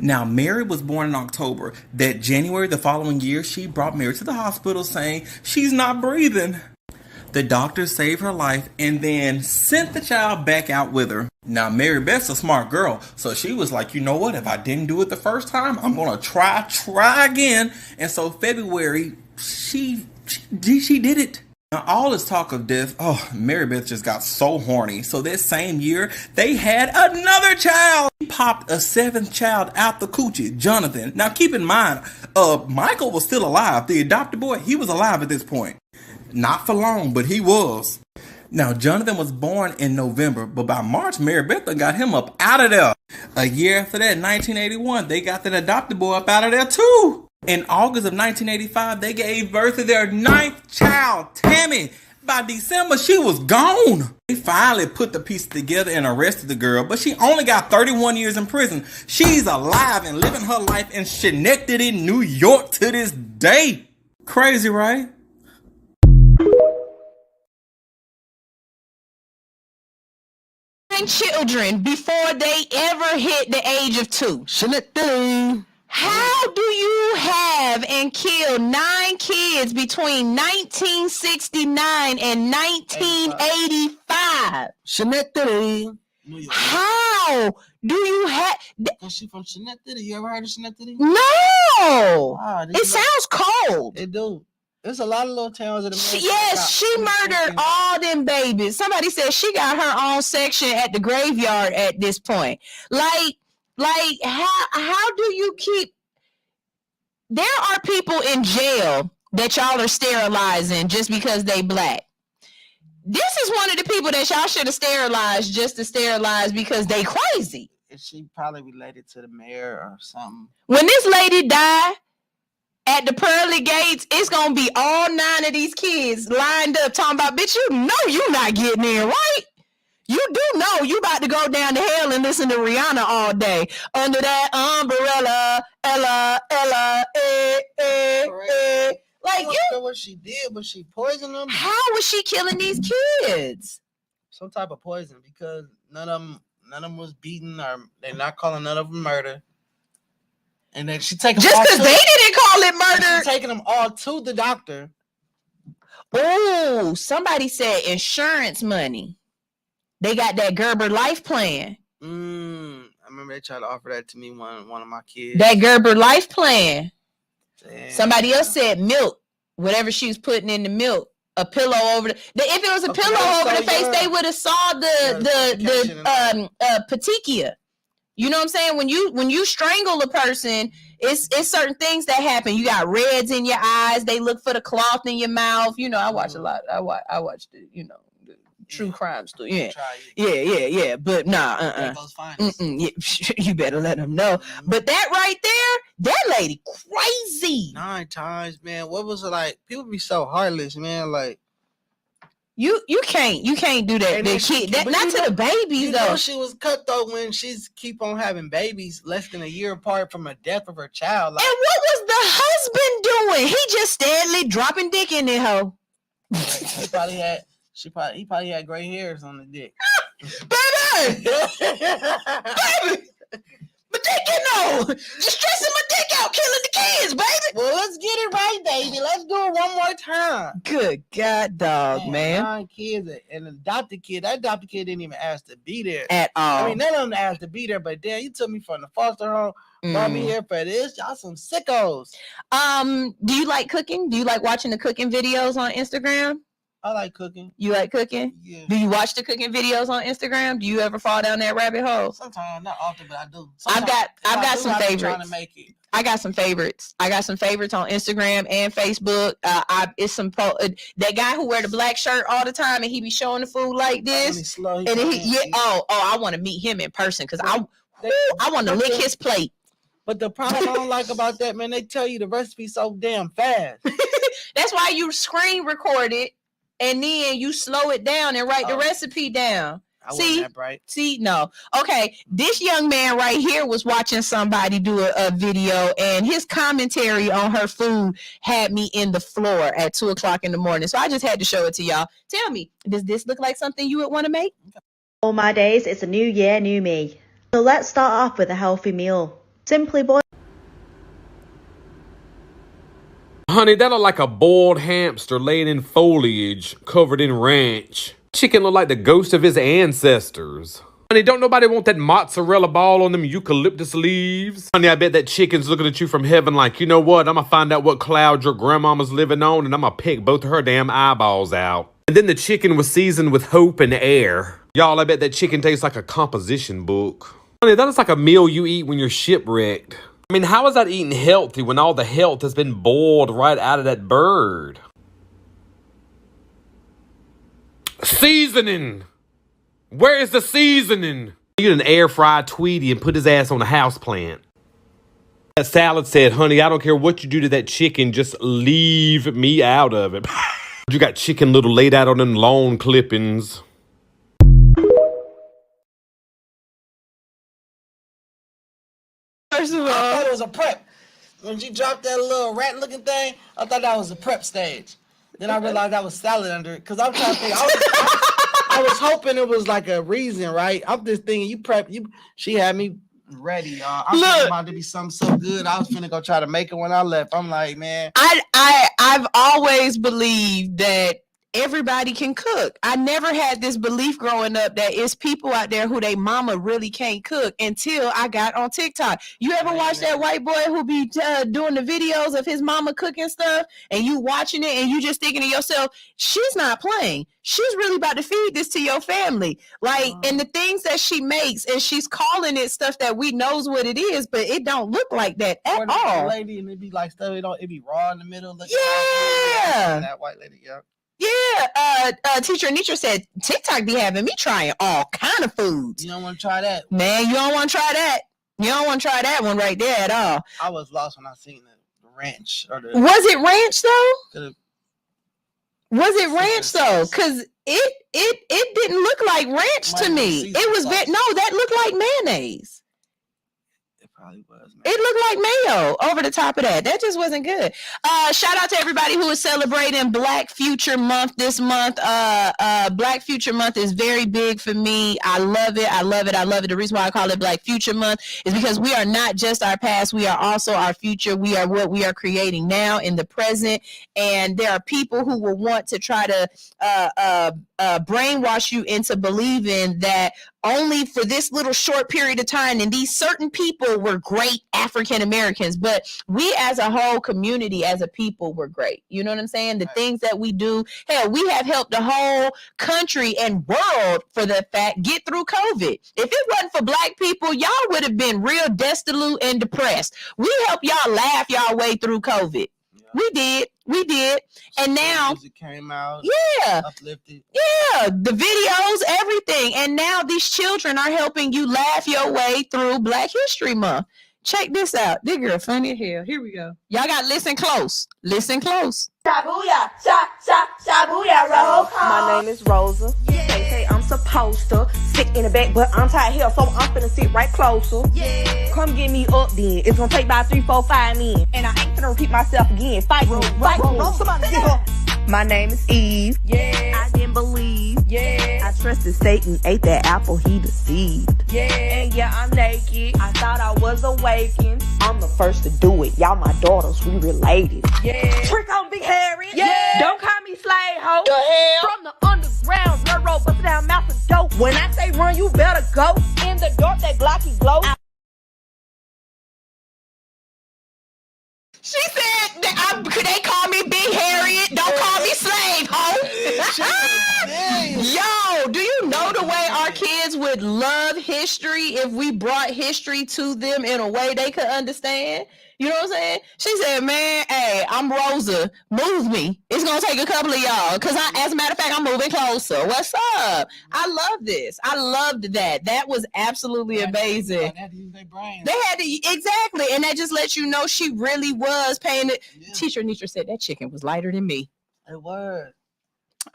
Now, Mary was born in October. That January the following year, she brought Mary to the hospital saying she's not breathing. The doctor saved her life and then sent the child back out with her. Now, Mary Beth's a smart girl, so she was like, you know what? If I didn't do it the first time, I'm gonna try again. And so February, she did it. Now, all this talk of death, Mary Beth just got so horny. So that same year, they had another child. He popped a 7th child out the coochie, Jonathan. Now, keep in mind, Michael was still alive. The adopted boy, he was alive at this point. Not for long, but he was. Now, Jonathan was born in November, but by March, Mary Beth got him up out of there. A year after that, 1981, they got that adopted boy up out of there too. In August of 1985, they gave birth to their 9th child, Tammy. By December, she was gone. They finally put the pieces together and arrested the girl, but she only got 31 years in prison. She's alive and living her life in Schenectady, New York to this day. Crazy, right? Children before they ever hit the age of 2. How do you have and kill 9 kids between 1969 and 1985? How do you have? Cause she from Schenectady. You ever heard of Schenectady? No. It sounds cold. It do. There's a lot of little towns in America. Yes, she murdered all them babies. Somebody said she got her own section at the graveyard at this point. Like how do you keep? There are people in jail that y'all are sterilizing just because they black. This is one of the people that y'all should have sterilized just to sterilize because they crazy. Is she probably related to the mayor or something? When this lady died at the pearly gates, it's gonna be all 9 of these kids lined up talking about, bitch, you know you not getting in, right? You do know you about to go down to hell and listen to Rihanna all day. Under that umbrella, Ella, Like, you know what she did, but she poisoned them. How was she killing these kids? Some type of poison, because none of them was beaten, or they're not calling none of them murder. And then she taking just because they didn't call it murder. She's taking them all to the doctor. Oh, somebody said insurance money. They got that Gerber life plan. I remember they tried to offer that to me, one of my kids. That Gerber life plan. Damn. Somebody else said milk, whatever she was putting in the milk. A pillow over the. If it was a pillow over the face, they would have saw the petechia. You know what I'm saying? When you strangle a person, it's certain things that happen. You got reds in your eyes. They look for the cloth in your mouth. You know, I watch a lot. I watch the the true crime story. Yeah. But nah, yeah, you better let them know. But that right there, that lady crazy. 9 times, man. What was it like? People be so heartless, man. Like. You can't do that. The kid, not to the babies though. Know she was cut though when she's keep on having babies less than a year apart from the death of her child. Like, and what was the husband doing? He just steadily dropping dick in that hoe. He probably had gray hairs on the dick. Baby! My dick, just stressing my dick out, killing the kids, baby. Well, let's get it right, baby. Let's do it one more time. Good God, dog, man. 9 kids, an adopted kid. That adopted kid didn't even ask to be there at all. I mean, none of them asked to be there, but damn, you took me from the foster home, brought me here for this. Y'all some sickos. Do you like cooking? Do you like watching the cooking videos on Instagram? I like cooking. You like cooking? Yeah. Do you watch the cooking videos on Instagram? Do you ever fall down that rabbit hole? Sometimes, not often, but I do. I've got some favorites. I got some favorites. I got some favorites on Instagram and Facebook. That guy who wear the black shirt all the time and he be showing the food like this. I want to meet him in person because I want to lick his plate. But the problem I don't like about that, man, they tell you the recipe so damn fast. That's why you screen record it. And then you slow it down and write the recipe down. See, no. Okay, this young man right here was watching somebody do a video, and his commentary on her food had me in the floor at 2:00 in the morning. So I just had to show it to y'all. Tell me, does this look like something you would want to make? All my days, it's a new year, new me. So let's start off with a healthy meal. Simply boil. Honey, that look like a boiled hamster laying in foliage, covered in ranch. Chicken look like the ghost of his ancestors. Honey, don't nobody want that mozzarella ball on them eucalyptus leaves? Honey, I bet that chicken's looking at you from heaven like, you know what? I'm gonna find out what cloud your grandmama's living on and I'm gonna pick both of her damn eyeballs out. And then the chicken was seasoned with hope and air. Y'all, I bet that chicken tastes like a composition book. Honey, that is like a meal you eat when you're shipwrecked. I mean, how is that eating healthy when all the health has been boiled right out of that bird? Seasoning! Where is the seasoning? You get an air-fried Tweety and put his ass on a houseplant. That salad said, honey, I don't care what you do to that chicken, just leave me out of it. You got Chicken Little laid out on them lawn clippings. First of all, I thought it was a prep. When she dropped that little rat-looking thing, I thought that was a prep stage. Then I realized that was salad under it. Because I'm trying to think, I was hoping it was like a reason, right? I'm just thinking, she had me ready, y'all. I'm thinking about to be something so good. I was finna go try to make it when I left. I'm like, man. I've always believed that everybody can cook. I never had this belief growing up that it's people out there who they mama really can't cook until I got on TikTok. You ever watch that white boy who be doing the videos of his mama cooking stuff and you watching it and you just thinking to yourself, she's not playing. She's really about to feed this to your family. Like, and the things that she makes, and she's calling it stuff that we knows what it is, but it don't look like that at all. Lady, and it be like stuff, it be raw in the middle. Yeah. That white lady, yeah. Yeah, Teacher Anitra said TikTok be having me trying all kind of foods. You don't want to try that? Man, you don't want to try that. You don't want to try that one right there at all. I was lost when I seen the ranch. Was it ranch though? Was it ranch though? Because it didn't look like ranch to me. It was that looked like mayonnaise. Probably was, man. It looked like mayo over the top of that. That just wasn't good. Shout out to everybody who is celebrating Black Future Month this month. Black Future Month is very big for me. I love it. I love it. I love it. The reason why I call it Black Future Month is because we are not just our past. We are also our future. We are what we are creating now in the present. And there are people who will want to try to brainwash you into believing that only for this little short period of time and these certain people were great African Americans, but we as a whole community, as a people, were great. You know what I'm saying? The things that we do, hell, we have helped the whole country and world, for the fact, get through COVID. If it wasn't for Black people, y'all would have been real destitute and depressed. We helped y'all laugh y'all way through COVID. We did. And now music came out. Yeah. Uplifted. Yeah. The videos, everything. And now these children are helping you laugh your way through Black History Month. Check this out. This girl funny as hell. Here we go. Y'all got to listen close. Listen close. Shabuya, shabuya, roll call. My name is Rosa. Yeah. They say I'm supposed to sit in the back, but I'm tired of hell, so I'm finna sit right closer. Yeah. Come get me up then. It's gonna take about 3, 4, 5 men. And I ain't finna repeat myself again. Fight. Somebody get up. My name is Eve. Yeah. I didn't believe. Yeah. I trusted Satan, ate that apple, he deceived. Yeah. And yeah, I'm naked. I thought I was awakened. I'm the first to do it. Y'all my daughters, we related. Yeah. Trick on Big Harry. Yeah. Don't call me slave hoe. The hell? From the underground railroad, bust down mouth and dope. When I say run, you better go. In the dark, that Glocky glow. She said, they call me Big Harriet. Don't call me slave, ho. Yo, do you know the way our kids would love history if we brought history to them in a way they could understand? You know what I'm saying? She said, man, hey, I'm Rosa. Move me. It's going to take a couple of y'all. Because as a matter of fact, I'm moving closer. What's up? I love this. I loved that. That was absolutely amazing. They had to use their brain. They had to, exactly. And that just lets you know she really was paying it. Yeah. Teacher Anitra said that chicken was lighter than me. It was.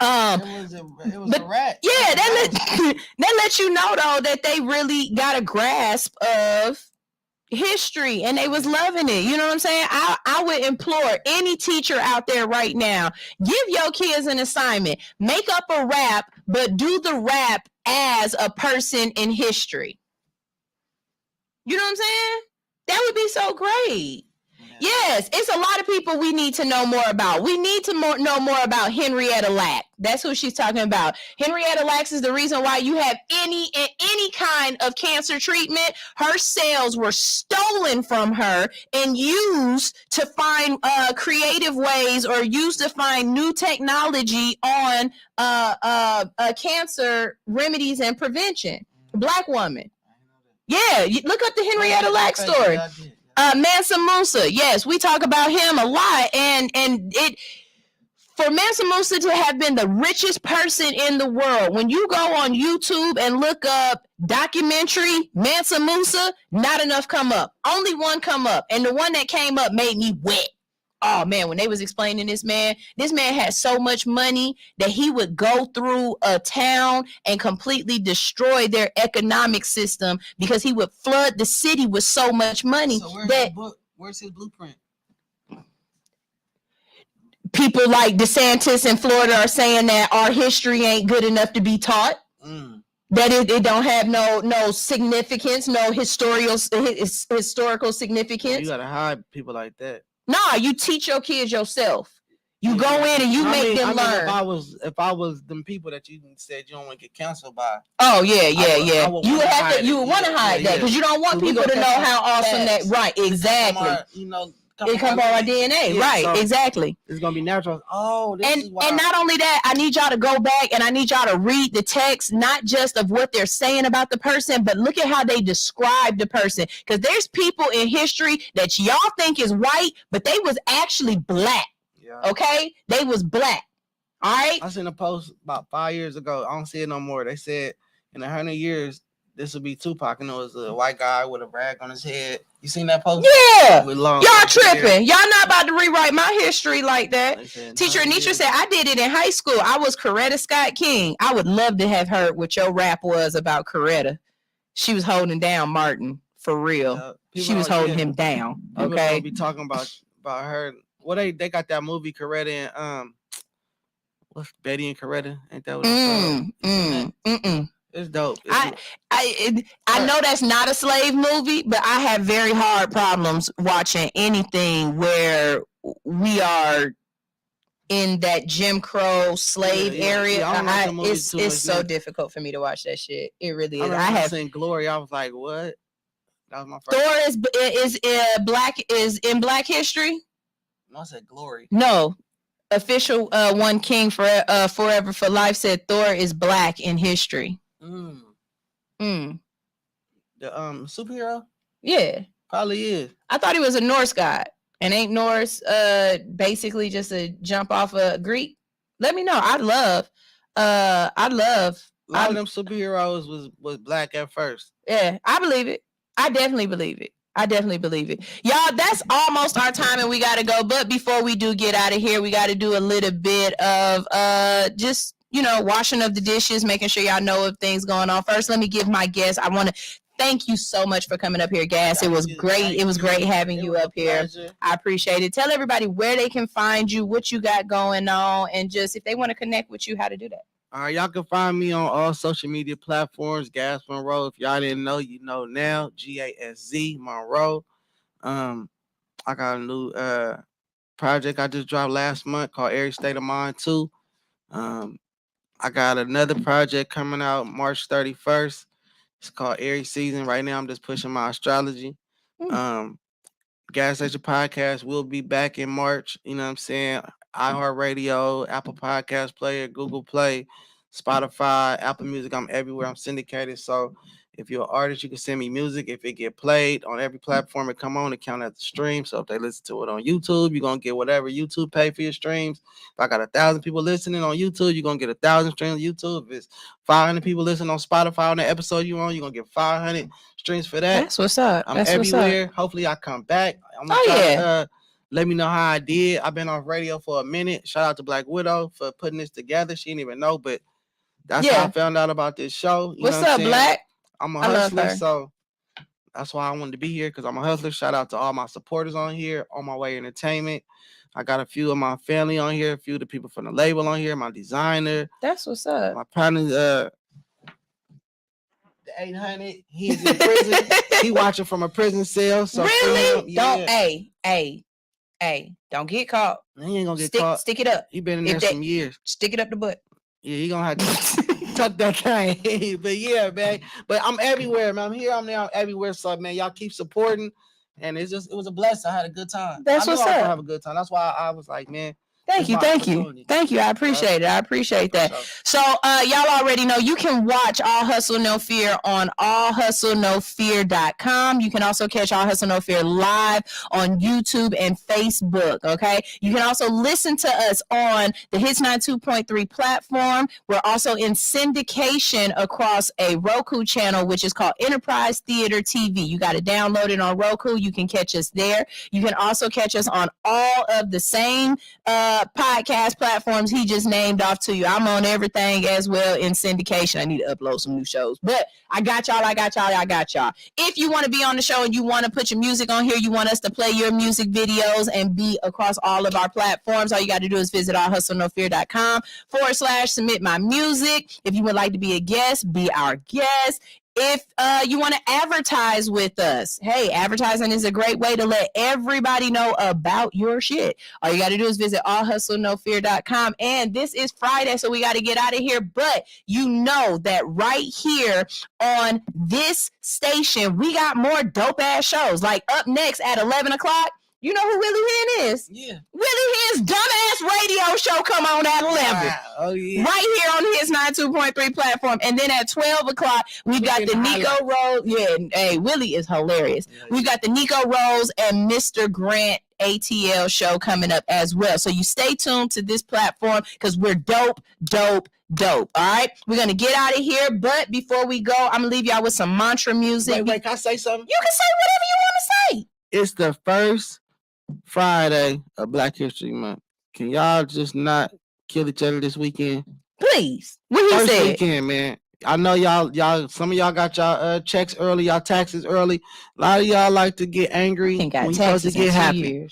It was a rat. Yeah, that lets you know, though, that they really got a grasp of history and they was loving it. You know what I'm saying? I would implore any teacher out there right now, give your kids an assignment, make up a rap, but do the rap as a person in history. You know what I'm saying? That would be so great. Yes, it's a lot of people we need to know more about. We need to know more about Henrietta Lacks. That's who she's talking about. Henrietta Lacks is the reason why you have any kind of cancer treatment. Her cells were stolen from her and used to find creative ways or used to find new technology on cancer remedies and prevention. Black woman. Yeah, look up the Henrietta Lacks story. Mansa Musa, yes, we talk about him a lot, and it for Mansa Musa to have been the richest person in the world. When you go on YouTube and look up documentary Mansa Musa, not enough come up. Only one come up, and the one that came up made me wet. Oh man, when they was explaining this man had so much money that he would go through a town and completely destroy their economic system because he would flood the city with so much money. So where's his blueprint? People like DeSantis in Florida are saying that our history ain't good enough to be taught. That it don't have no significance, no historical significance. You gotta hide people like that. Nah, you teach your kids yourself. You go in and you make them learn. If I was them people that you said you don't want to get canceled by. Oh yeah. You would want to hide that because you don't want people to know how awesome that. Right, exactly. It comes from our DNA, right? So exactly. It's gonna be natural. Oh, and not only that, I need y'all to go back and I need y'all to read the text, not just of what they're saying about the person, but look at how they describe the person. Because there's people in history that y'all think is white, but they was actually black. Yeah. Okay, they was black. All right. I seen a post about 5 years ago. I don't see it no more. They said in 100 years. This would be Tupac, and it was a white guy with a rag on his head. You seen that post? Yeah. Y'all tripping. Y'all not about to rewrite my history like that. Teacher Anitra said, I did it in high school. I was Coretta Scott King. I would love to have heard what your rap was about Coretta. She was holding down Martin, for real. She was holding him down. Okay. Be talking about her. Well, they got that movie Coretta and what's Betty and Coretta? Ain't that what it's called? It's dope. I know that's not a slave movie, but I have very hard problems watching anything where we are in that Jim Crow slave area. It's so difficult for me to watch that shit. It really is. I have seen Glory. I was like, what? That was my first. Thor is in Black history. No, I said Glory. No. Official One King Forever for Life said Thor is Black in history. The superhero? Yeah. Probably is. I thought he was a Norse god. And ain't Norse basically just a jump off of Greek? Let me know. I'd love a lot of them superheroes was black at first. Yeah, I believe it. I definitely believe it. Y'all, that's almost our time and we gotta go. But before we do get out of here, we gotta do a little bit of just washing of the dishes, making sure y'all know if things going on. First, let me give my guest. I want to thank you so much for coming up here, Gas. It was great. It was great having you up here. I appreciate it. Tell everybody where they can find you, what you got going on, and just if they want to connect with you, how to do that. All right, y'all can find me on all social media platforms, Gas Monroe. If y'all didn't know, you know now. GASZ Monroe. I got a new project I just dropped last month called Every State of Mind 2. I got another project coming out March 31st. It's called Aries Season. Right now, I'm just pushing my astrology. Gas Station Podcast will be back in March. You know what I'm saying? iHeartRadio, Apple Podcast Player, Google Play, Spotify, Apple Music. I'm everywhere. I'm syndicated. So if you're an artist, you can send me music. If it get played on every platform, it come on, it count as the stream. So if they listen to it on YouTube, you're going to get whatever YouTube pay for your streams. If I got 1,000 people listening on YouTube, you're going to get 1,000 streams on YouTube. If it's 500 people listening on Spotify on the episode you on, you're going to get 500 streams for that. That's what's up. I'm everywhere. Hopefully I come back. I'm gonna try to, let me know how I did. I've been off radio for a minute. Shout out to Black Widow for putting this together. She didn't even know, but that's how I found out about this show. What's up, Black? I'm a hustler, so that's why I wanted to be here, because I'm a hustler. Shout out to all my supporters on here, On My Way Entertainment. I got a few of my family on here, a few of the people from the label on here, my designer. That's what's up. My partner, the 800, he's in prison. He watching from a prison cell. So really? Don't, hey, Hey, don't get caught. He ain't gonna get caught. Stick it up. He been in there some years. Stick it up the butt. Yeah, he gonna have to tuck that thing. But yeah, man. But I'm everywhere, man. I'm here, I'm there, I'm everywhere. So, man, y'all keep supporting. And it was a blessing. I had a good time. That's what's I was up. gonna have a good time. That's why I was like, man. Thank you. I appreciate it. I appreciate that. So y'all already know you can watch All Hustle No Fear on allhustlenofear.com. You can also catch All Hustle No Fear live on YouTube and Facebook. Okay. You can also listen to us on the Hits 92.3 platform. We're also in syndication across a Roku channel, which is called Enterprise Theater TV. You got to download it on Roku. You can catch us there. You can also catch us on all of the same podcast platforms he just named off to you. I'm on everything as well in syndication. I need to upload some new shows, but I got y'all. If you want to be on the show and you want to put your music on here, you want us to play your music videos and be across all of our platforms, all you got to do is visit allhustlenofear.com/submit my music. If you would like to be a guest, be our guest. If you want to advertise with us, hey, advertising is a great way to let everybody know about your shit. All you got to do is visit allhustlenofear.com. And this is Friday, so we got to get out of here. But you know that right here on this station, we got more dope-ass shows. Like up next at 11 o'clock, you know who Willie Hen is? Yeah. Willie Hen's dumbass radio show come on at 11. Wow. Oh, yeah. Right here on his 92.3 platform. And then at 12 o'clock, we got the Nico Rose. Yeah, hey, Willie is hilarious. We got the Nico Rose and Mr. Grant ATL show coming up as well. So you stay tuned to this platform because we're dope. All right, we're gonna get out of here, but before we go, I'm gonna leave y'all with some mantra music. Wait, can I say something? You can say whatever you want to say. It's the first Friday of Black History Month. Can y'all just not kill each other this weekend? Please. What he first said? Weekend, man. I know y'all. Some of y'all got y'all checks early, y'all taxes early. A lot of y'all like to get angry when you're supposed to get happy.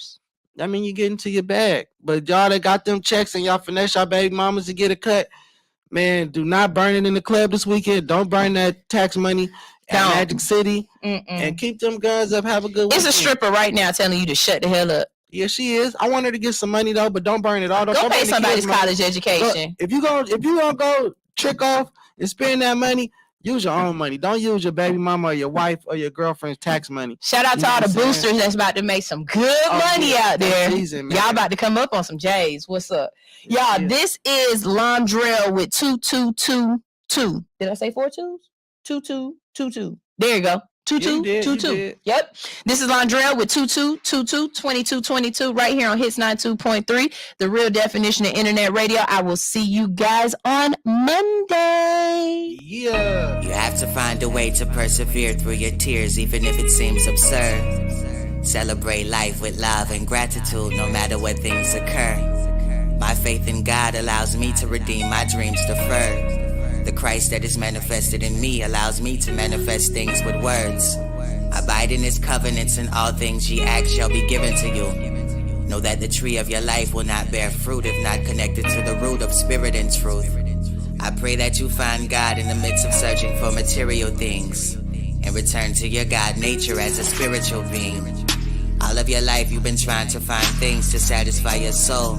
I mean, you get into your bag. But y'all that got them checks and y'all finesse y'all baby mamas to get a cut, man, do not burn it in the club this weekend. Don't burn that tax money at Magic City. And keep them guns up. Have a good weekend. It's a stripper right now telling you to shut the hell up. Yeah, she is. I want her to get some money though, but don't burn it all. Go pay somebody's college education. If you gonna go trick off and spend that money, use your own money. Don't use your baby mama or your wife or your girlfriend's tax money. Shout out to all the boosters that's about to make some good money out there. Y'all about to come up on some J's. What's up? Y'all, this is Londrell with 2222. Did I say 4 twos? 2222. There you go. 2222. Yep. This is Londrell with 2222 right here on Hits 92.3, the real definition of internet radio. I will see you guys on Monday. Yeah. You have to find a way to persevere through your tears, even if it seems absurd. Celebrate life with love and gratitude, no matter what things occur. My faith in God allows me to redeem my dreams deferred. The Christ that is manifested in me allows me to manifest things with words. Abide in his covenants, and all things ye ask shall be given to you. Know that the tree of your life will not bear fruit if not connected to the root of spirit and truth. I pray that you find God in the midst of searching for material things, and return to your God nature as a spiritual being. All of your life you've been trying to find things to satisfy your soul.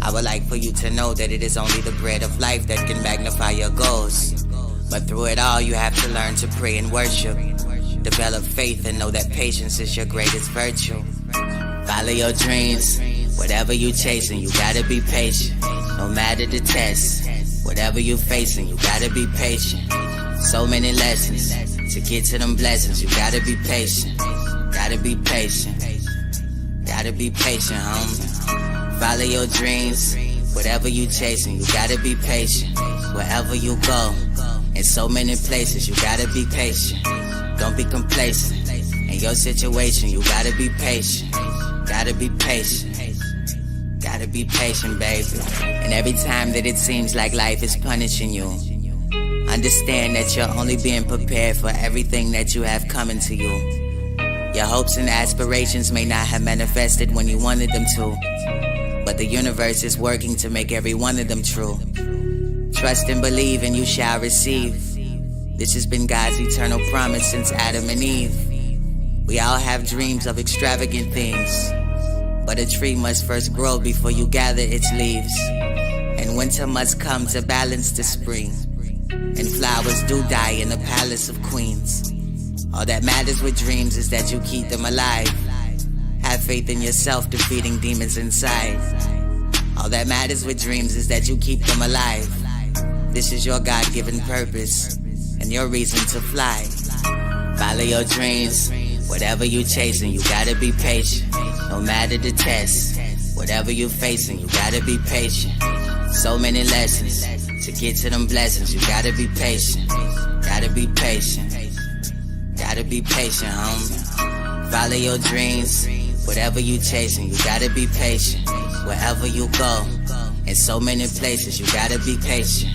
I would like for you to know that it is only the bread of life that can magnify your goals. But through it all, you have to learn to pray and worship. Develop faith and know that patience is your greatest virtue. Follow your dreams. Whatever you chasing, you gotta be patient. No matter the test, whatever you facing, you gotta be patient. So many lessons to get to them blessings. You gotta be patient. Gotta be patient. Gotta be patient, homie. Follow your dreams, whatever you chasing, you gotta be patient. Wherever you go, in so many places, you gotta be patient. Don't be complacent. In your situation, you gotta be patient. Gotta be patient. Gotta be patient, baby. And every time that it seems like life is punishing you, understand that you're only being prepared for everything that you have coming to you. Your hopes and aspirations may not have manifested when you wanted them to, but the universe is working to make every one of them true. Trust and believe and you shall receive. This has been God's eternal promise since Adam and Eve. We all have dreams of extravagant things, But a tree must first grow before you gather its leaves. And winter must come to balance the spring. And flowers do die in the palace of queens. All that matters with dreams is that you keep them alive. Have faith in yourself, defeating demons inside. All that matters with dreams is that you keep them alive. This is your God-given purpose and your reason to fly. Follow your dreams. Whatever you chasing, you gotta be patient. No matter the test, whatever you facing, you gotta be patient. So many lessons to get to them blessings. You gotta be patient. Gotta be patient. Gotta be patient, homie. Follow your dreams. Whatever you chasing, you gotta be patient. Wherever you go, in so many places, you gotta be patient.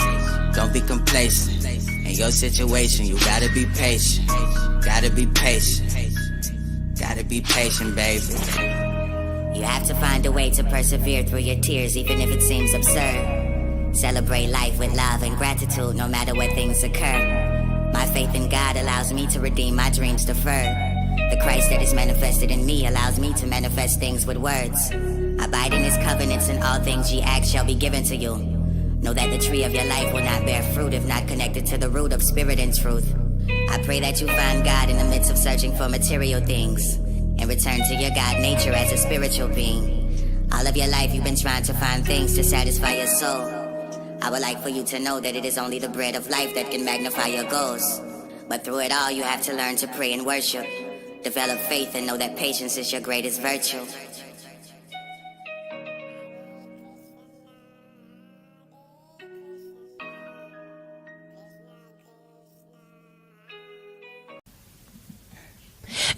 Don't be complacent. In your situation, you gotta be patient. Gotta be patient. Gotta be patient, baby. You have to find a way to persevere through your tears, even if it seems absurd. Celebrate life with love and gratitude, no matter what things occur. My faith in God allows me to redeem my dreams deferred. The Christ that is manifested in me allows me to manifest things with words. Abide in his covenants, and all things ye ask shall be given to you. Know that the tree of your life will not bear fruit if not connected to the root of spirit and truth. I pray that you find God in the midst of searching for material things, and return to your God nature as a spiritual being. All of your life you've been trying to find things to satisfy your soul. I would like for you to know that it is only the bread of life that can magnify your goals. But through it all, you have to learn to pray and worship. Develop faith and know that patience is your greatest virtue.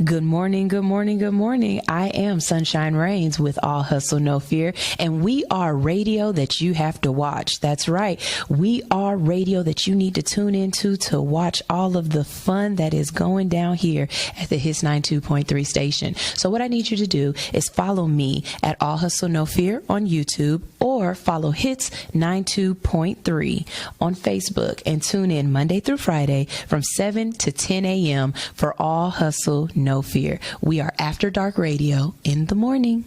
Good morning, good morning, good morning. I am Sunshine Reigns with All Hustle, No Fear, and we are radio that you have to watch. That's right. We are radio that you need to tune into to watch all of the fun that is going down here at the Hits 92.3 station. So what I need you to do is follow me at All Hustle, No Fear on YouTube, or follow Hits 92.3 on Facebook, and tune in Monday through Friday from 7 to 10 a.m. for All Hustle, No Fear. We are After Dark Radio in the morning.